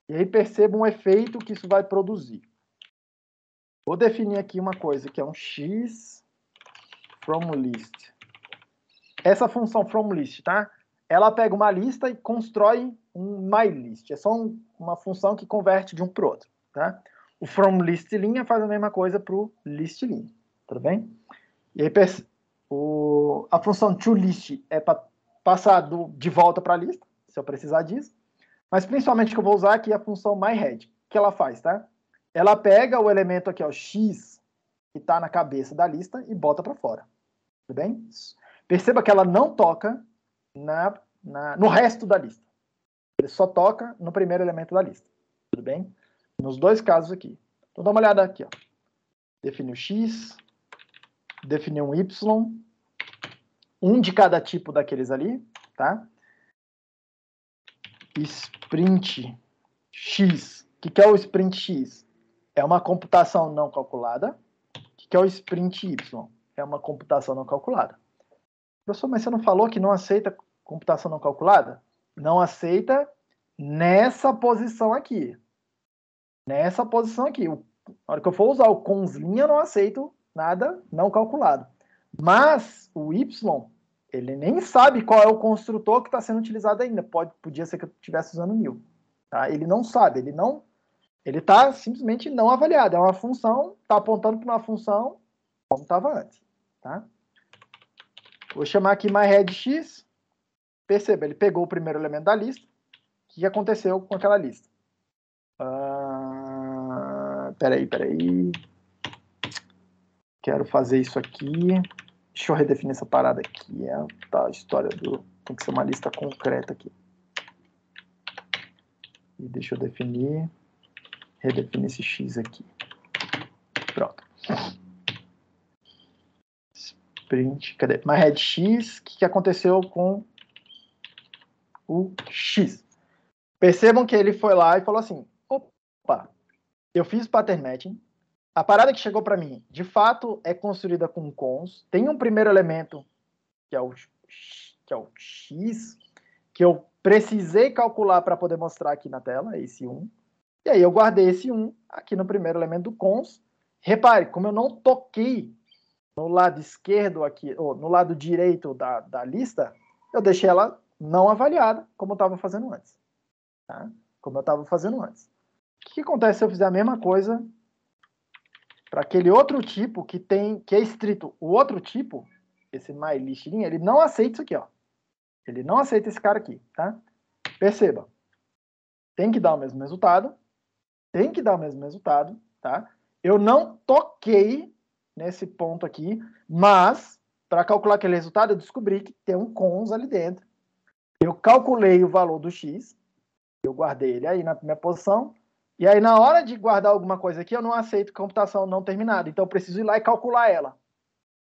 Speaker 1: E aí perceba um efeito que isso vai produzir. Vou definir aqui uma coisa, que é um x from list. Essa função from list, tá? Ela pega uma lista e constrói um myList. É só uma função que converte de um para o outro, tá? O from list linha faz a mesma coisa para o list linha, tudo bem? E aí a função toList é para passar de volta para a lista, se eu precisar disso. Mas principalmente que eu vou usar aqui é a função myHead. O que ela faz, tá? Ela pega o elemento aqui, ó, x, que está na cabeça da lista, e bota para fora. Tudo bem? Perceba que ela não toca no resto da lista. Ele só toca no primeiro elemento da lista. Tudo bem? Nos dois casos aqui. Então dá uma olhada aqui, ó. Define o x, define um y, um de cada tipo daqueles ali, tá? Sprint x. O que é o sprint x? é uma computação não calculada. O que é o sprint y? É uma computação não calculada. Professor, mas você não falou que não aceita computação não calculada? Não aceita nessa posição aqui. Nessa posição aqui. Na hora que eu for usar o conslinha, eu não aceito nada não calculado. Mas o y, ele nem sabe qual é o construtor que está sendo utilizado ainda. Podia ser que eu estivesse usando mil. Tá? Ele não sabe, ele está simplesmente não avaliado. É uma função, está apontando para uma função como estava antes. Tá? Vou chamar aqui myRedX. Perceba, ele pegou o primeiro elemento da lista. O que aconteceu com aquela lista? Peraí. Quero fazer isso aqui. Deixa eu redefinir essa parada aqui. É a história do... Tem que ser uma lista concreta aqui. E deixa eu redefinir esse X aqui. Pronto. Sprint, cadê? myRedX, o que aconteceu com o X? Percebam que ele foi lá e falou assim, opa, eu fiz pattern matching, a parada que chegou para mim, de fato, é construída com cons, tem um primeiro elemento, que é o X, que eu precisei calcular para poder mostrar aqui na tela, esse 1, e aí eu guardei esse 1 aqui no primeiro elemento do cons. Repare, como eu não toquei no lado esquerdo aqui, ou no lado direito da lista, eu deixei ela não avaliada, como eu estava fazendo antes. Tá? Como eu estava fazendo antes. O que acontece se eu fizer a mesma coisa para aquele outro tipo que é estrito? O outro tipo, esse myListIn, ele não aceita isso aqui, ó. Ele não aceita esse cara aqui, tá? Perceba. Tem que dar o mesmo resultado. Tem que dar o mesmo resultado, tá? Eu não toquei nesse ponto aqui, mas para calcular aquele resultado eu descobri que tem um cons ali dentro. Eu calculei o valor do x, eu guardei ele aí na minha posição, e aí na hora de guardar alguma coisa aqui eu não aceito computação não terminada, então eu preciso ir lá e calcular ela.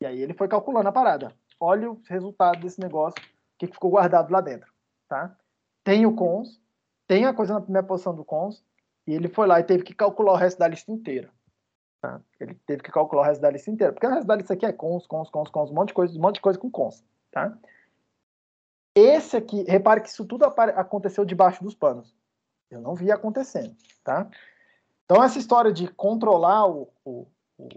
Speaker 1: E aí ele foi calculando a parada. Olha o resultado desse negócio, o que ficou guardado lá dentro, tá? Tem o cons, tem a coisa na primeira posição do cons, e ele foi lá e teve que calcular o resto da lista inteira. Tá? Ele teve que calcular o resto da lista inteira, porque o resto da lista aqui é cons, um monte de coisa com cons. Tá? Esse aqui, repare que isso tudo aconteceu debaixo dos panos. Eu não vi acontecendo. Tá? Então, essa história de controlar o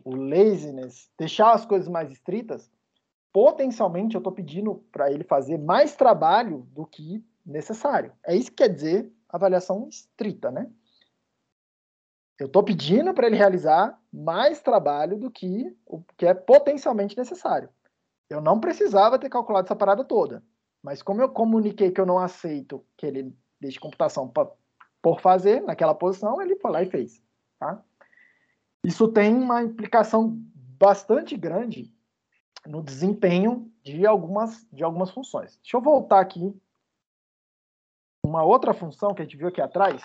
Speaker 1: laziness, deixar as coisas mais estritas, potencialmente eu estou pedindo para ele fazer mais trabalho do que necessário. É isso que quer dizer avaliação estrita, né? Eu estou pedindo para ele realizar mais trabalho do que o que é potencialmente necessário. Eu não precisava ter calculado essa parada toda. Mas como eu comuniquei que eu não aceito que ele deixe computação por fazer naquela posição, ele foi lá e fez. Tá? Isso tem uma implicação bastante grande no desempenho de algumas funções. Deixa eu voltar aqui. Uma outra função que a gente viu aqui atrás,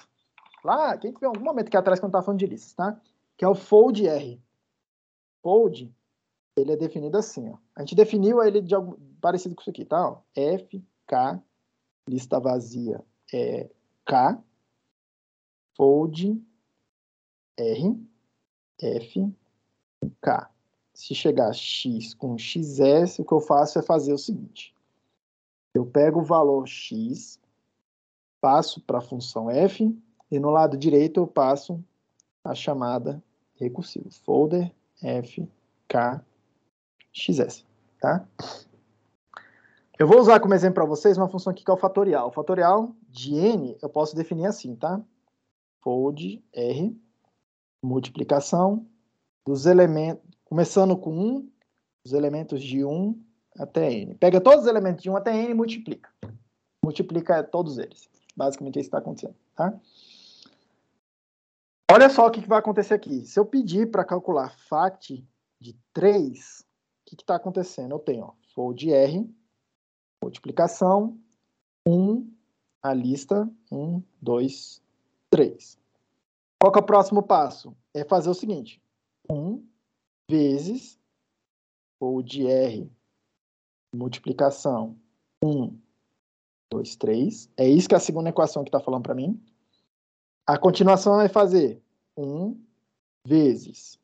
Speaker 1: lá, quem viu em algum momento aqui atrás quando estava falando de listas, tá? Que é o fold R. Fold, ele é definido assim, ó. A gente definiu ele de algo parecido com isso aqui, tá? Ó, F, K, lista vazia é K, fold R, F, K. Se chegar X com XS, o que eu faço é fazer o seguinte. Eu pego o valor X, passo para a função F, e no lado direito eu passo a chamada recursiva. Folder F, K, XS, tá? Eu vou usar como exemplo para vocês uma função aqui que é o fatorial. O fatorial de n eu posso definir assim, tá? Fold R, multiplicação dos elementos, começando com 1, os elementos de 1 até n. Pega todos os elementos de 1 até n e multiplica. Multiplica todos eles. Basicamente é isso que está acontecendo, tá? Olha só o que vai acontecer aqui. Se eu pedir para calcular fact de 3, o que está acontecendo? Eu tenho ó, fold R, multiplicação, 1, a lista, 1, 2, 3. Qual que é o próximo passo? É fazer o seguinte, 1 vezes fold R, multiplicação, 1, 2, 3. É isso que é a segunda equação que está falando para mim. A continuação é fazer 1 vezes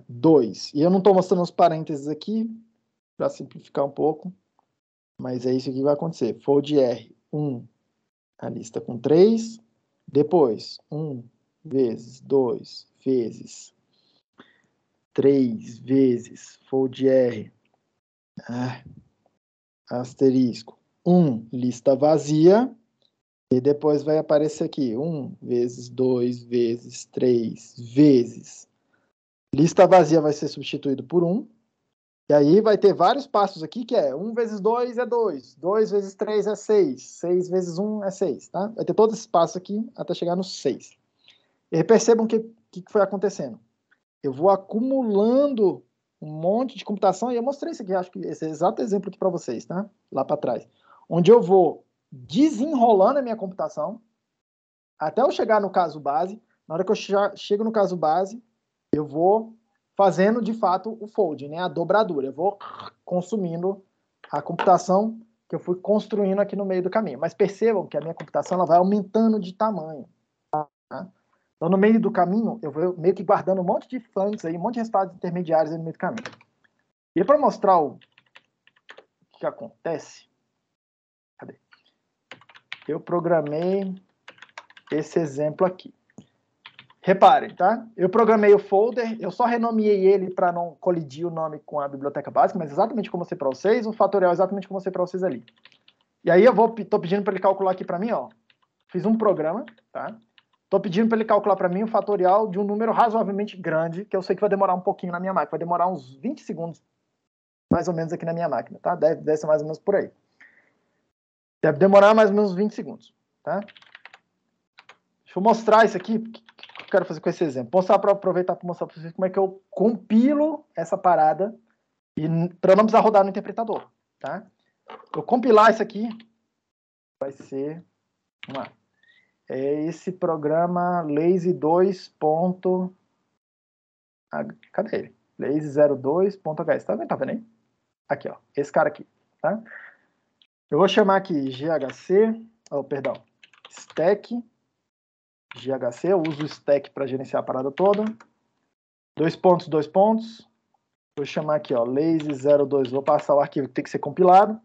Speaker 1: 2. E eu não estou mostrando os parênteses aqui, para simplificar um pouco, mas é isso que vai acontecer. Fold R, 1, a lista com 3. Depois, 1 vezes 2 vezes 3 vezes fold R, asterisco, 1, lista vazia. E depois vai aparecer aqui, 1 vezes 2 vezes 3 vezes. Lista vazia vai ser substituído por 1. E aí vai ter vários passos aqui, que é 1 vezes 2 é 2, 2 vezes 3 é 6, 6 vezes 1 é 6, tá? Vai ter todo esse passo aqui até chegar no 6. E aí percebam o que foi acontecendo. Eu vou acumulando um monte de computação, e eu mostrei isso aqui, acho que esse é o exato exemplo aqui para vocês, tá? Lá para trás. Onde eu vou desenrolando a minha computação, até eu chegar no caso base. Na hora que eu chego no caso base, eu vou fazendo, de fato, o fold, né? A dobradura. Eu vou consumindo a computação que eu fui construindo aqui no meio do caminho. Mas percebam que a minha computação ela vai aumentando de tamanho. Tá? Então, no meio do caminho, eu vou meio que guardando um monte de functions aí, um monte de resultados intermediários aí no meio do caminho. E para mostrar o que acontece, cadê? Eu programei esse exemplo aqui. Reparem, tá? Eu programei o folder, eu só renomeei ele para não colidir o nome com a biblioteca básica, mas exatamente como eu mostrei para vocês, o fatorial exatamente como eu mostrei para vocês ali. E aí tô pedindo para ele calcular aqui para mim, ó. Fiz um programa, tá? Tô pedindo para ele calcular para mim o fatorial de um número razoavelmente grande, que eu sei que vai demorar um pouquinho na minha máquina, vai demorar uns 20 segundos, mais ou menos aqui na minha máquina, tá? Deve ser mais ou menos por aí. Deve demorar mais ou menos 20 segundos, tá? Deixa eu mostrar isso aqui, eu quero fazer com esse exemplo. Aproveitar para mostrar para vocês como é que eu compilo essa parada para não precisar rodar no interpretador, tá? Eu compilar isso aqui vai ser esse programa lazy2. Cadê ele? lazy02.hr. Tá vendo aí? Aqui, ó. Esse cara aqui, tá? Eu vou chamar aqui stack GHC, eu uso o stack para gerenciar a parada toda. 2 pontos. Vou chamar aqui, ó, lazy02. Vou passar o arquivo que tem que ser compilado.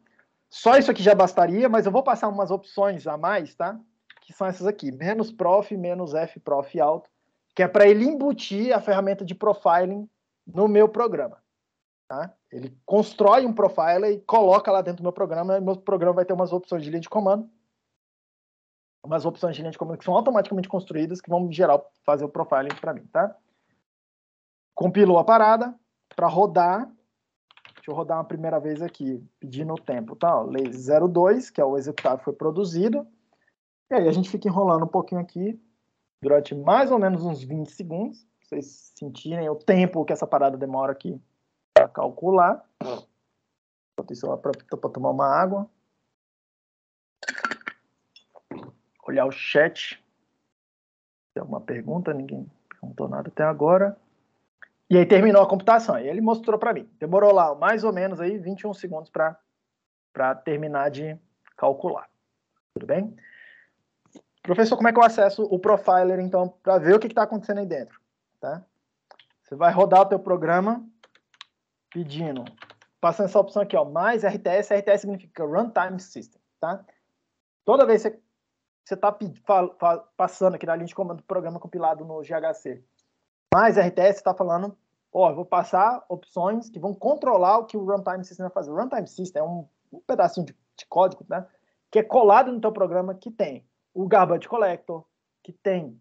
Speaker 1: Só isso aqui já bastaria, mas eu vou passar umas opções a mais, tá? Que são essas aqui, -prof, -fprof alto, que é para ele embutir a ferramenta de profiling no meu programa, tá? Ele constrói um profiler e coloca lá dentro do meu programa, e meu programa vai ter umas opções de linha de comando, que são automaticamente construídas, que vão gerar, fazer o profiling para mim, tá? Compilou a parada para rodar. Deixa eu rodar uma primeira vez aqui, pedindo o tempo, tá? lazy02, que é o executável que foi produzido. E aí a gente fica enrolando um pouquinho aqui, durante mais ou menos uns 20 segundos, pra vocês sentirem o tempo que essa parada demora aqui para calcular. Enquanto isso, para tomar uma água. Olhar o chat. Tem alguma pergunta? Ninguém perguntou nada até agora. E aí terminou a computação. E ele mostrou para mim. Demorou lá mais ou menos aí 21 segundos para terminar de calcular. Tudo bem? Professor, como é que eu acesso o profiler, então, para ver o que está acontecendo aí dentro? Tá? Você vai rodar o teu programa pedindo, passando essa opção aqui, ó, mais RTS. RTS significa Runtime System, tá? Toda vez que você está passando aqui na linha de comando do programa compilado no GHC, mais RTS, está falando, ó, eu vou passar opções que vão controlar o que o Runtime System vai fazer. O Runtime System é um pedacinho de código, né, que é colado no teu programa, que tem o Garbage Collector, que tem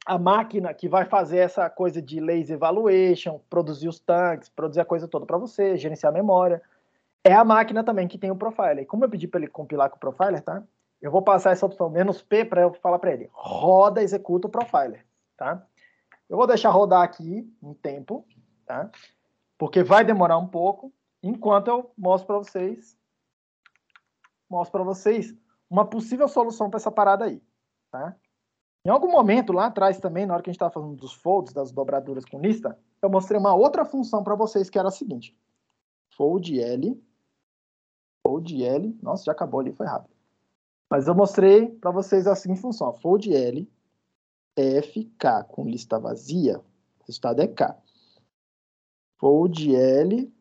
Speaker 1: a máquina que vai fazer essa coisa de lazy evaluation, produzir os tags, produzir a coisa toda para você, gerenciar a memória. É a máquina também que tem o profiler. E como eu pedi para ele compilar com o profiler, tá? Eu vou passar essa opção "-p" para eu falar para ele, roda, executa o profiler, tá? Eu vou deixar rodar aqui um tempo, tá? Porque vai demorar um pouco, enquanto eu mostro para vocês uma possível solução para essa parada aí, tá? Em algum momento lá atrás também, na hora que a gente estava falando dos folds, das dobraduras com lista, eu mostrei uma outra função para vocês que era a seguinte: fold L, nossa, já acabou ali, foi rápido. Mas eu mostrei para vocês a seguinte função: fold L FK com lista vazia, o resultado é K. Fold L,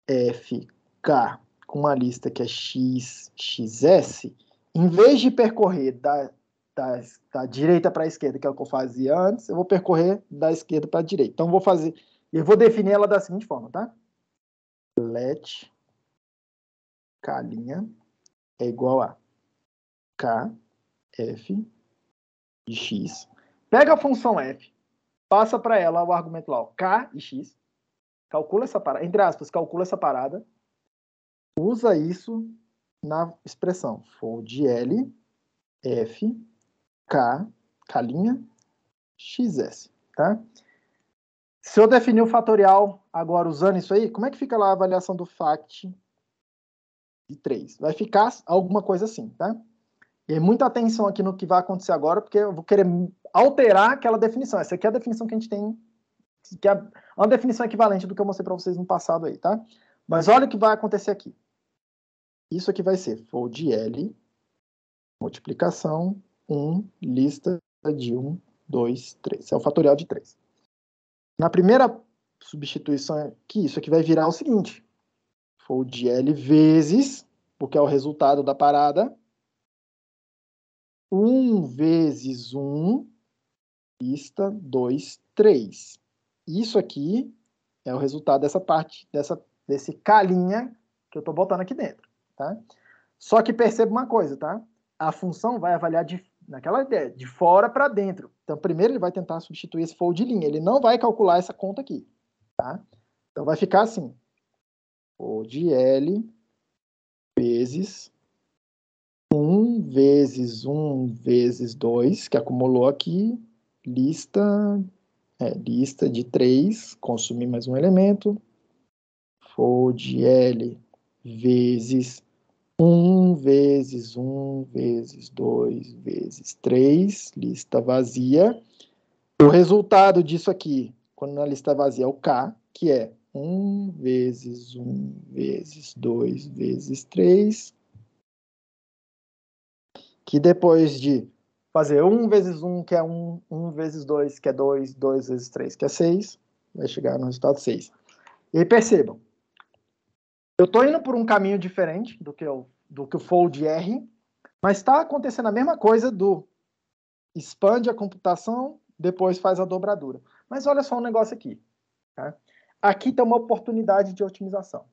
Speaker 1: FK com uma lista que é X, XS, em vez de percorrer da direita para a esquerda, que é o que eu fazia antes, eu vou percorrer da esquerda para a direita. Então, eu vou definir ela da seguinte forma, tá? Let K' é igual a K, F de X. Pega a função F, passa para ela o argumento lá, ó, K e X, calcula essa parada, entre aspas, calcula essa parada, usa isso na expressão fold L, F, K, K', XS, tá? Se eu definir o fatorial agora usando isso aí, como é que fica lá a avaliação do fact de 3? Vai ficar alguma coisa assim, tá? E muita atenção aqui no que vai acontecer agora, porque eu vou querer alterar aquela definição. Essa aqui é a definição que a gente tem, que é uma definição equivalente do que eu mostrei para vocês no passado aí, tá? Mas olha o que vai acontecer aqui. Isso aqui vai ser fold L, multiplicação, 1, lista de 1, 2, 3. É o fatorial de 3. Na primeira substituição aqui, isso aqui vai virar o seguinte. Fold L vezes, porque é o resultado da parada, 1 vezes 1, lista 2, 3. Isso aqui é o resultado dessa parte, desse K' que eu estou botando aqui dentro, tá? Só que perceba uma coisa, tá? A função vai avaliar naquela ideia, de fora para dentro. Então, primeiro ele vai tentar substituir esse fold linha. Ele não vai calcular essa conta aqui, tá? Então, vai ficar assim. Fold L vezes 1 vezes 1 vezes 2, que acumulou aqui, lista de 3, consumir mais um elemento, fold L vezes 1 vezes 1 vezes 2 vezes 3, lista vazia. O resultado disso aqui, quando na lista vazia, é o K, que é 1 vezes 1 vezes 2 vezes 3, que depois de fazer 1 vezes 1, que é 1, 1 vezes 2, que é 2, 2 vezes 3, que é 6, vai chegar no resultado 6. E aí percebam, eu estou indo por um caminho diferente do que o fold R, mas está acontecendo a mesma coisa do expande a computação, depois faz a dobradura. Mas olha só um negócio aqui. Tá? Aqui tem uma oportunidade de otimização.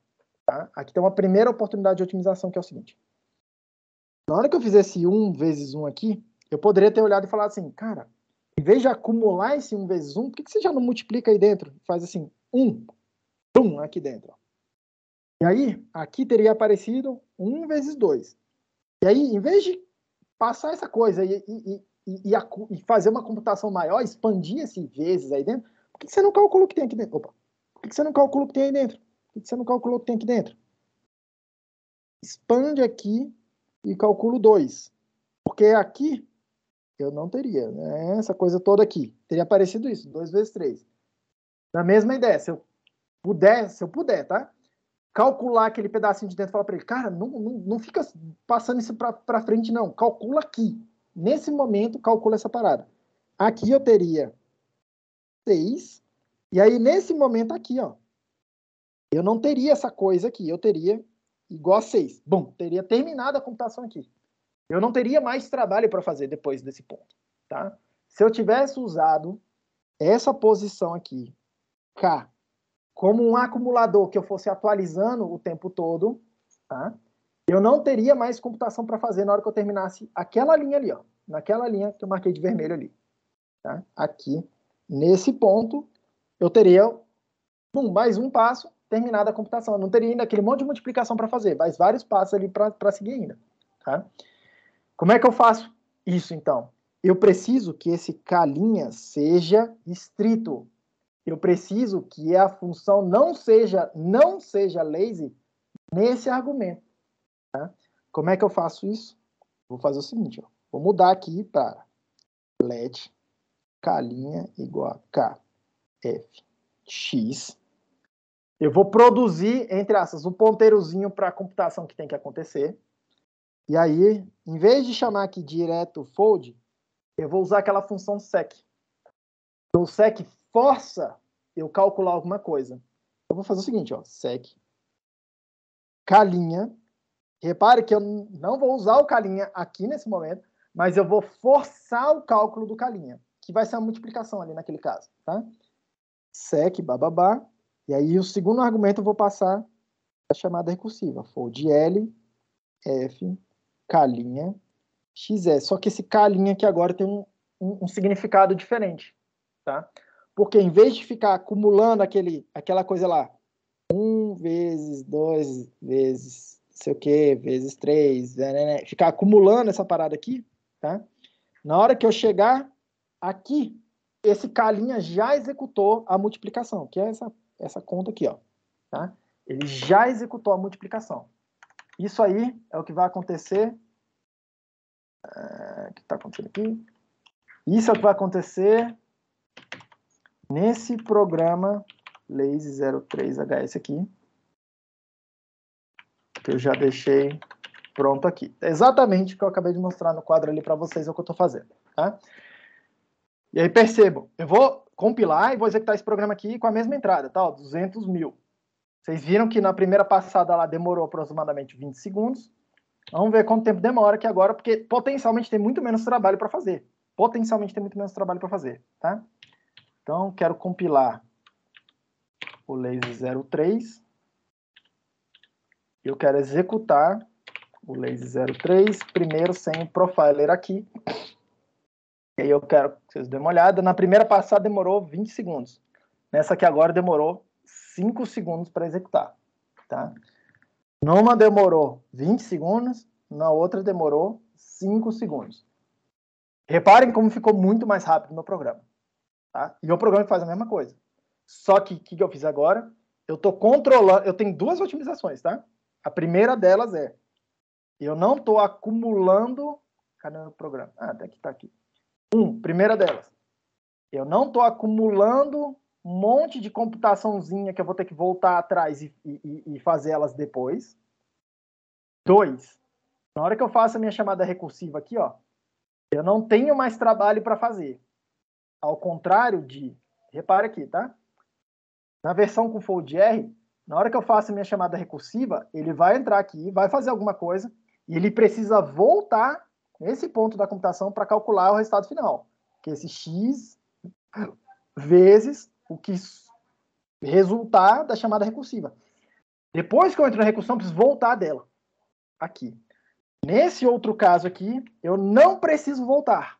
Speaker 1: Tá? Aqui tem uma primeira oportunidade de otimização, que é o seguinte. Na hora que eu fizer esse 1 vezes 1 aqui, eu poderia ter olhado e falado assim, cara, em vez de acumular esse 1 vezes 1, por que você já não multiplica aí dentro? Faz assim, 1, pum, aqui dentro. E aí, aqui teria aparecido 1 vezes 2. E aí, em vez de passar essa coisa e fazer uma computação maior, expandir esse vezes aí dentro, por que você não calcula o que tem aqui dentro? Opa. Por que você não calcula o que tem aí dentro? Por que você não calculou o que tem aqui dentro? Expande aqui e calculo 2. Porque aqui eu não teria, né? Essa coisa toda aqui. Teria aparecido isso, 2 vezes 3. Na mesma ideia, se eu puder, tá? Calcular aquele pedacinho de dentro e falar para ele, cara, não fica passando isso para frente, não. Calcula aqui. Nesse momento, calcula essa parada. Aqui eu teria 6. E aí, nesse momento aqui, ó, eu não teria essa coisa aqui. Eu teria igual a 6. Bom, teria terminado a computação aqui. Eu não teria mais trabalho para fazer depois desse ponto, tá? Se eu tivesse usado essa posição aqui, K, como um acumulador que eu fosse atualizando o tempo todo, tá? Eu não teria mais computação para fazer na hora que eu terminasse aquela linha ali, ó, naquela linha que eu marquei de vermelho ali. Tá? Aqui, nesse ponto, eu teria mais um passo, terminada a computação. Eu não teria ainda aquele monte de multiplicação para fazer, mas vários passos ali para seguir ainda. Tá? Como é que eu faço isso, então? Eu preciso que esse K' seja estrito. Eu preciso que a função não seja lazy nesse argumento. Tá? Como é que eu faço isso? Vou fazer o seguinte, ó. Vou mudar aqui para let K' igual a K, F, X. Eu vou produzir, entre aspas, um ponteirozinho para a computação que tem que acontecer. E aí, em vez de chamar aqui direto fold, eu vou usar aquela função sec. O sec força eu calcular alguma coisa. Eu vou fazer o seguinte, ó, sec calinha. Repare que eu não vou usar o calinha aqui nesse momento, mas eu vou forçar o cálculo do calinha, que vai ser a multiplicação ali naquele caso, tá? Sec, bababá. E aí o segundo argumento eu vou passar a chamada recursiva, fold L, F, calinha, XS. Só que esse calinha aqui agora tem um significado diferente, tá? Porque em vez de ficar acumulando aquela coisa lá, 1 vezes 2 vezes não sei o que, vezes 3, né, ficar acumulando essa parada aqui, tá? Na hora que eu chegar aqui, esse calinha já executou a multiplicação, que é essa conta aqui, ó, tá? Ele já executou a multiplicação. Isso aí é o que vai acontecer. O que está acontecendo aqui? Isso é o que vai acontecer nesse programa Lazy03HS aqui, que eu já deixei pronto aqui. É exatamente o que eu acabei de mostrar no quadro ali para vocês, é o que eu estou fazendo, tá? E aí percebam, eu vou compilar e vou executar esse programa aqui com a mesma entrada, tá? 200 mil. Vocês viram que na primeira passada lá demorou aproximadamente 20 segundos. Vamos ver quanto tempo demora aqui agora, porque potencialmente tem muito menos trabalho para fazer. Potencialmente tem muito menos trabalho para fazer, tá? Então, quero compilar o Lazy03. Eu quero executar o Lazy03 primeiro sem o profiler aqui. E aí eu quero que vocês dêem uma olhada. Na primeira passada demorou 20 segundos. Nessa aqui agora demorou 5 segundos para executar, tá? Numa demorou 20 segundos, na outra demorou 5 segundos. Reparem como ficou muito mais rápido o meu programa, tá? E o programa faz a mesma coisa. Só que o que eu fiz agora? Eu estou controlando... Eu tenho duas otimizações, tá? A primeira delas é... Eu não estou acumulando... Cadê o meu programa? Ah, até que está aqui. Primeira delas. Eu não estou acumulando um monte de computaçãozinha que eu vou ter que voltar atrás e fazer elas depois. 2. Na hora que eu faço a minha chamada recursiva aqui, ó, eu não tenho mais trabalho para fazer. Ao contrário de... Repare aqui, tá? Na versão com fold R, na hora que eu faço a minha chamada recursiva, ele vai entrar aqui, vai fazer alguma coisa, e ele precisa voltar nesse ponto da computação para calcular o resultado final. Que é esse x vezes o que resultar da chamada recursiva. Depois que eu entro na recursão, eu preciso voltar dela. Aqui. Nesse outro caso aqui, eu não preciso voltar.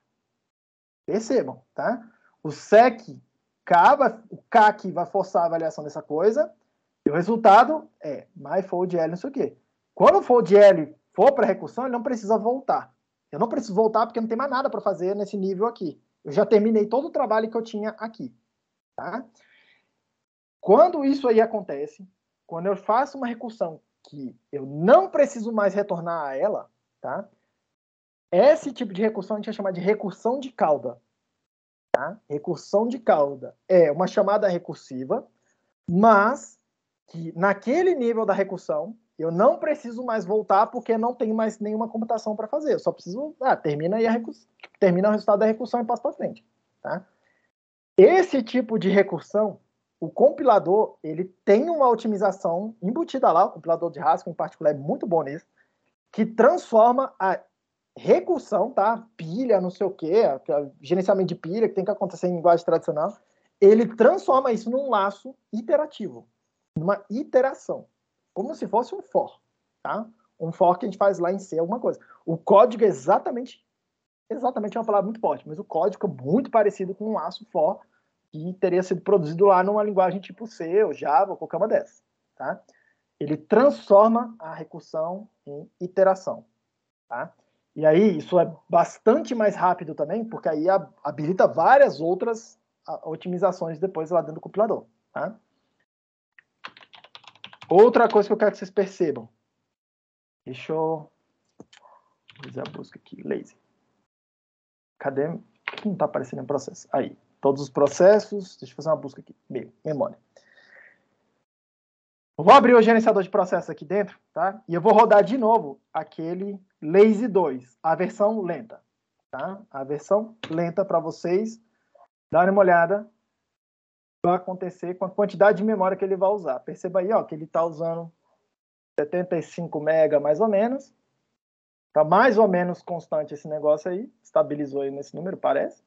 Speaker 1: Percebam, tá? O sec o K aqui vai forçar a avaliação dessa coisa, e o resultado é myFold L, não sei o quê. Quando o fold L for para a recursão, ele não precisa voltar. Eu não preciso voltar porque não tem mais nada para fazer nesse nível aqui. Eu já terminei todo o trabalho que eu tinha aqui. Tá? Quando isso aí acontece, quando eu faço uma recursão que eu não preciso mais retornar a ela, tá? Esse tipo de recursão a gente vai chamar de recursão de cauda. Tá? Recursão de cauda é uma chamada recursiva, mas que naquele nível da recursão eu não preciso mais voltar porque não tenho mais nenhuma computação para fazer. Eu só preciso... termina aí termina o resultado da recursão e passa para frente. Tá? Esse tipo de recursão, o compilador, ele tem uma otimização embutida lá, o compilador de Haskell em particular é muito bom nisso, que transforma a recursão, tá? Pilha, não sei o quê, gerenciamento de pilha que tem que acontecer em linguagem tradicional, ele transforma isso num laço iterativo, numa iteração, como se fosse um for, tá? Um for que a gente faz lá em C, alguma coisa. O código é exatamente uma palavra muito forte, mas o código é muito parecido com um laço for que teria sido produzido lá numa linguagem tipo C, ou Java, ou qualquer uma dessas, tá? Ele transforma a recursão em iteração, tá? E aí, isso é bastante mais rápido também, porque aí habilita várias outras otimizações depois lá dentro do compilador, tá? Outra coisa que eu quero que vocês percebam. Deixa eu fazer a busca aqui, lazy. Cadê? Por que não está aparecendo em processo? Aí, todos os processos. Deixa eu fazer uma busca aqui. Memória. Eu vou abrir o gerenciador de processos aqui dentro, tá? E eu vou rodar de novo aquele Lazy 2, a versão lenta. tá? A versão lenta para vocês darem uma olhada vai acontecer com a quantidade de memória que ele vai usar. Perceba aí, ó, que ele está usando 75 MB mais ou menos. Está mais ou menos constante esse negócio aí. Estabilizou aí nesse número, parece.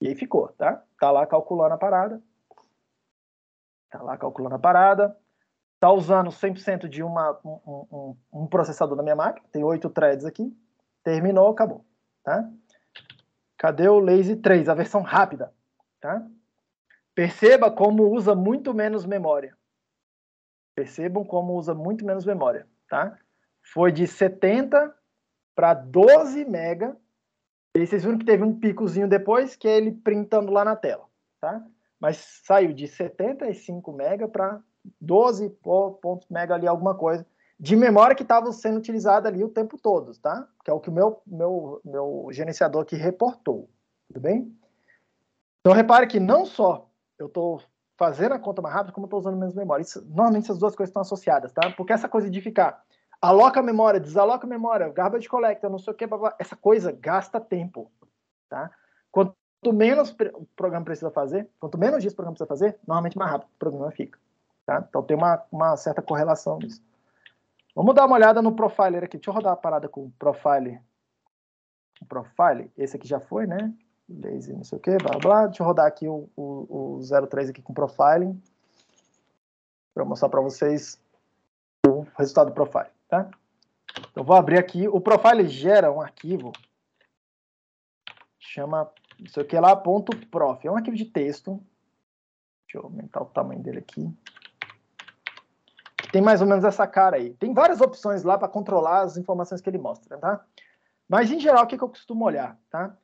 Speaker 1: E aí ficou, tá? Tá lá calculando a parada. Tá lá calculando a parada. Tá usando 100% de um processador da minha máquina. Tem 8 threads aqui. Terminou, acabou, tá? Cadê o Lazy 3? A versão rápida, tá? Perceba como usa muito menos memória. Percebam como usa muito menos memória, tá? Foi de 70 para 12 MB. E vocês viram que teve um picozinho depois, que é ele printando lá na tela, tá? Mas saiu de 75 MB para 12 pontos mega ali, alguma coisa, de memória que estava sendo utilizada ali o tempo todo, tá? Que é o que o meu gerenciador aqui reportou, tudo bem? Então, repare que não só eu estou fazendo a conta mais rápido, como eu estou usando menos memória. Isso, normalmente essas duas coisas estão associadas, tá? Porque essa coisa de ficar aloca a memória, desaloca a memória, garbage collector, não sei o que, blá, blá, essa coisa gasta tempo, tá? Quanto menos o programa precisa fazer, quanto menos disso o programa precisa fazer, normalmente mais rápido o programa fica, tá? Então tem uma certa correlação nisso. Vamos dar uma olhada no profiler aqui. Deixa eu rodar a parada com o profiler. O profiler, esse aqui já foi, né? Lazy, não sei o que, blá, blá. Deixa eu rodar aqui o 03 aqui com profiling para mostrar para vocês o resultado do profile, tá? Então, vou abrir aqui. O profile gera um arquivo, chama, não sei o que lá, .prof. É um arquivo de texto. Deixa eu aumentar o tamanho dele aqui. Tem mais ou menos essa cara aí. Tem várias opções lá para controlar as informações que ele mostra, tá? Mas, em geral, o que eu costumo olhar, tá?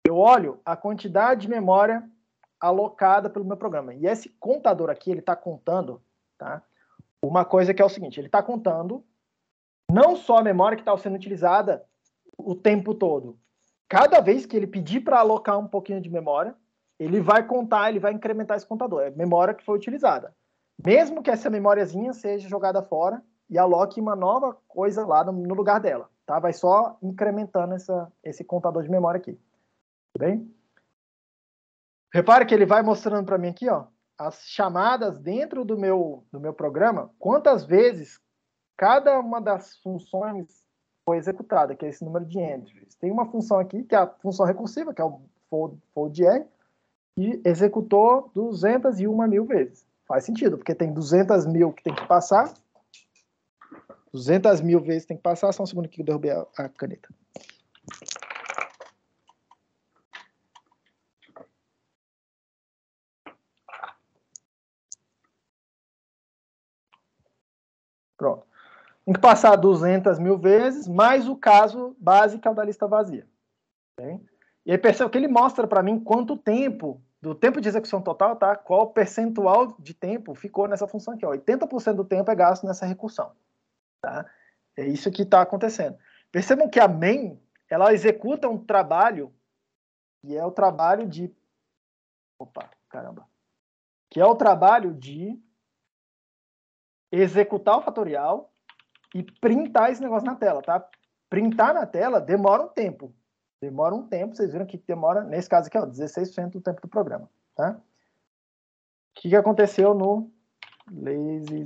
Speaker 1: Eu olho a quantidade de memória alocada pelo meu programa. E esse contador aqui, ele está contando, tá? Uma coisa que é o seguinte, ele está contando não só a memória que está sendo utilizada o tempo todo. Cada vez que ele pedir para alocar um pouquinho de memória, ele vai contar, ele vai incrementar esse contador. É memória que foi utilizada. Mesmo que essa memóriazinha seja jogada fora e aloque uma nova coisa lá no lugar dela, tá? Vai só incrementando esse contador de memória aqui. Tudo bem? Repare que ele vai mostrando para mim aqui, ó, as chamadas dentro do meu programa, quantas vezes cada uma das funções foi executada, que é esse número de entries. Tem uma função aqui, que é a função recursiva, que é o fold-r, e executou 201 mil vezes. Faz sentido, porque tem 200 mil que tem que passar, 200 mil vezes tem que passar. Só um segundo aqui que eu derrubei a caneta. Pronto. Tem que passar 200 mil vezes, mais o caso básico da lista vazia. Okay? E aí percebe que ele mostra para mim quanto tempo, do tempo de execução total, tá? Qual percentual de tempo ficou nessa função aqui. Ó. 80% do tempo é gasto nessa recursão. Tá? É isso que está acontecendo. Percebam que a main, ela executa um trabalho, que é o trabalho de... Opa, caramba. Que é o trabalho de executar o fatorial e printar esse negócio na tela, tá? Printar na tela demora um tempo. Demora um tempo, vocês viram que demora, nesse caso aqui, ó, 16% do tempo do programa, tá? O que aconteceu no Lazy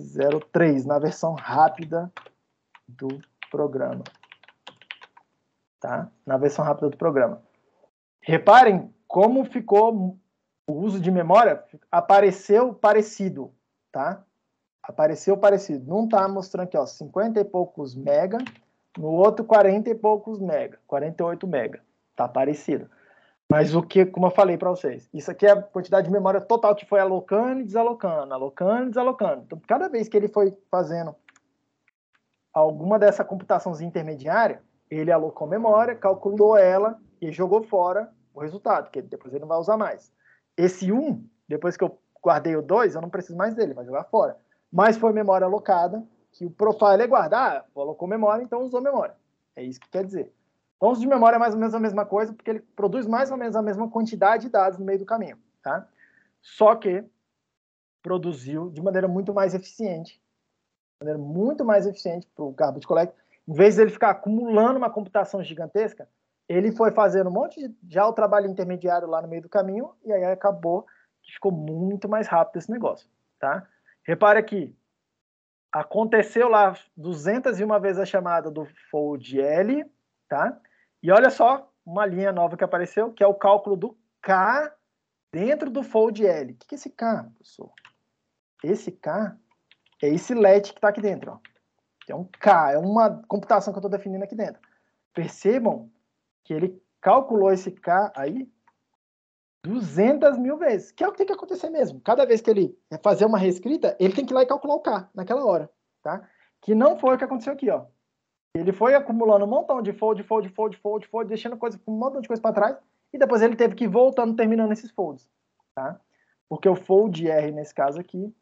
Speaker 1: 03, na versão rápida do programa, tá? Na versão rápida do programa. Reparem como ficou o uso de memória, apareceu parecido, tá? Apareceu parecido. Não tá mostrando aqui, ó, 50 e poucos mega, no outro 40 e poucos mega, 48 mega. Tá parecido. Mas o que, como eu falei para vocês, isso aqui é a quantidade de memória total que foi alocando e desalocando, alocando e desalocando. Então, cada vez que ele foi fazendo alguma dessa computaçãozinha intermediária, ele alocou memória, calculou ela e jogou fora o resultado, que depois ele não vai usar mais. Esse 1, depois que eu guardei o 2, eu não preciso mais dele, vai jogar fora. Mas foi memória alocada, que o profile é guardar, alocou memória, então usou memória. É isso que quer dizer. Então, uso de memória é mais ou menos a mesma coisa, porque ele produz mais ou menos a mesma quantidade de dados no meio do caminho, tá? Só que produziu de maneira muito mais eficiente, para o garbage collect. Em vez de ele ficar acumulando uma computação gigantesca, ele foi fazendo um monte de já o trabalho intermediário lá no meio do caminho, e aí acabou que ficou muito mais rápido esse negócio, tá? Repare aqui, aconteceu lá 201 vezes a chamada do fold L, tá? E olha só uma linha nova que apareceu, que é o cálculo do K dentro do fold L. O que é esse K, professor? Esse K é esse let que está aqui dentro, ó. É um K, é uma computação que eu estou definindo aqui dentro. Percebam que ele calculou esse K aí 200 mil vezes, que é o que tem que acontecer mesmo. Cada vez que ele fazer uma reescrita, ele tem que ir lá e calcular o K naquela hora, tá? Que não foi o que aconteceu aqui, ó. Ele foi acumulando um montão de fold, deixando um montão de coisa para trás, e depois ele teve que ir voltando, terminando esses folds, tá? Porque o fold R, nesse caso aqui,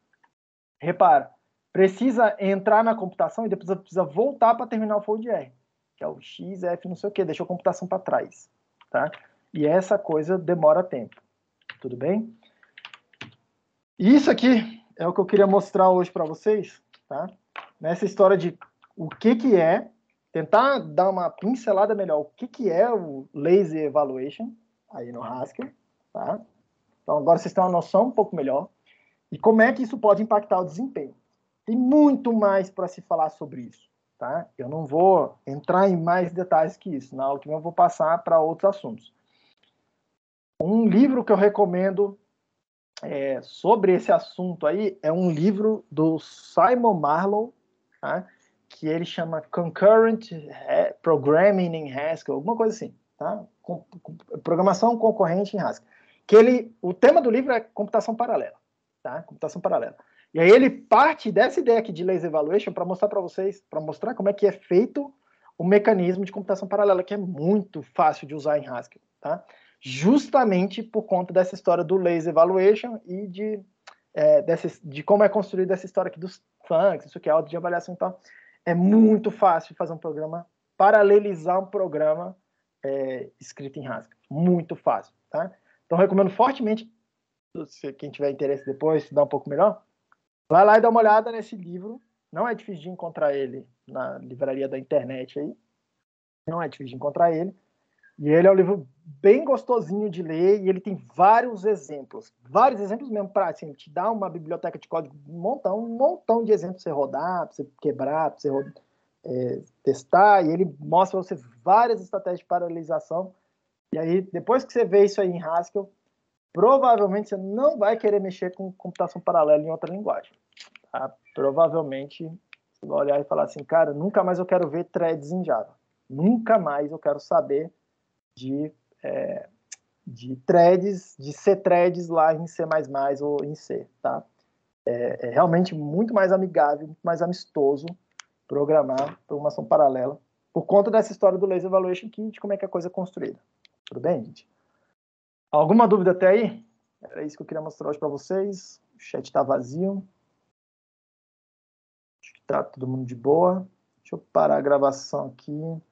Speaker 1: repara, precisa entrar na computação e depois precisa voltar para terminar o fold R, que é o X, F, não sei o que, deixou a computação para trás, tá? E essa coisa demora tempo, tudo bem? E isso aqui é o que eu queria mostrar hoje para vocês, tá? Nessa história de o que é, tentar dar uma pincelada melhor, o que é o Lazy Evaluation, aí no Haskell, tá? Então agora vocês têm uma noção um pouco melhor, e como é que isso pode impactar o desempenho. Tem muito mais para se falar sobre isso, tá? Eu não vou entrar em mais detalhes que isso, na aula que vem eu vou passar para outros assuntos. Um livro que eu recomendo sobre esse assunto aí é um livro do Simon Marlowe, tá? Que ele chama Concurrent Programming in Haskell, alguma coisa assim, tá? Programação concorrente em Haskell. O tema do livro é computação paralela, tá? Computação paralela. E aí ele parte dessa ideia aqui de Lazy Evaluation para mostrar para vocês, para mostrar como é que é feito o mecanismo de computação paralela, que é muito fácil de usar em Haskell, tá? Justamente por conta dessa história do Lazy Evaluation e de como é construída essa história aqui dos functions, isso aqui é auto de avaliação e tal. É muito fácil fazer um programa, paralelizar um programa escrito em Haskell. Muito fácil, tá? Então, recomendo fortemente, se quem tiver interesse depois, estudar um pouco melhor, vai lá e dá uma olhada nesse livro. Não é difícil de encontrar ele na livraria da internet aí. Não é difícil de encontrar ele. E ele é um livro bem gostosinho de ler e ele tem vários exemplos mesmo para assim, te dar uma biblioteca de código, um montão de exemplos para você rodar, para você quebrar, para você testar, e ele mostra para você várias estratégias de paralelização. E aí, depois que você vê isso aí em Haskell, provavelmente você não vai querer mexer com computação paralela em outra linguagem. Tá? Provavelmente você vai olhar e falar assim, cara, nunca mais eu quero ver threads em Java. Nunca mais eu quero saber de threads, de C-threads lá em C++ ou em C, tá? É realmente muito mais amigável, muito mais amistoso programar programação paralela por conta dessa história do Lazy Evaluation Kit, de como é que a coisa é construída. Tudo bem, gente? Alguma dúvida até aí? Era isso que eu queria mostrar hoje para vocês. O chat está vazio. Acho que tá todo mundo de boa. Deixa eu parar a gravação aqui.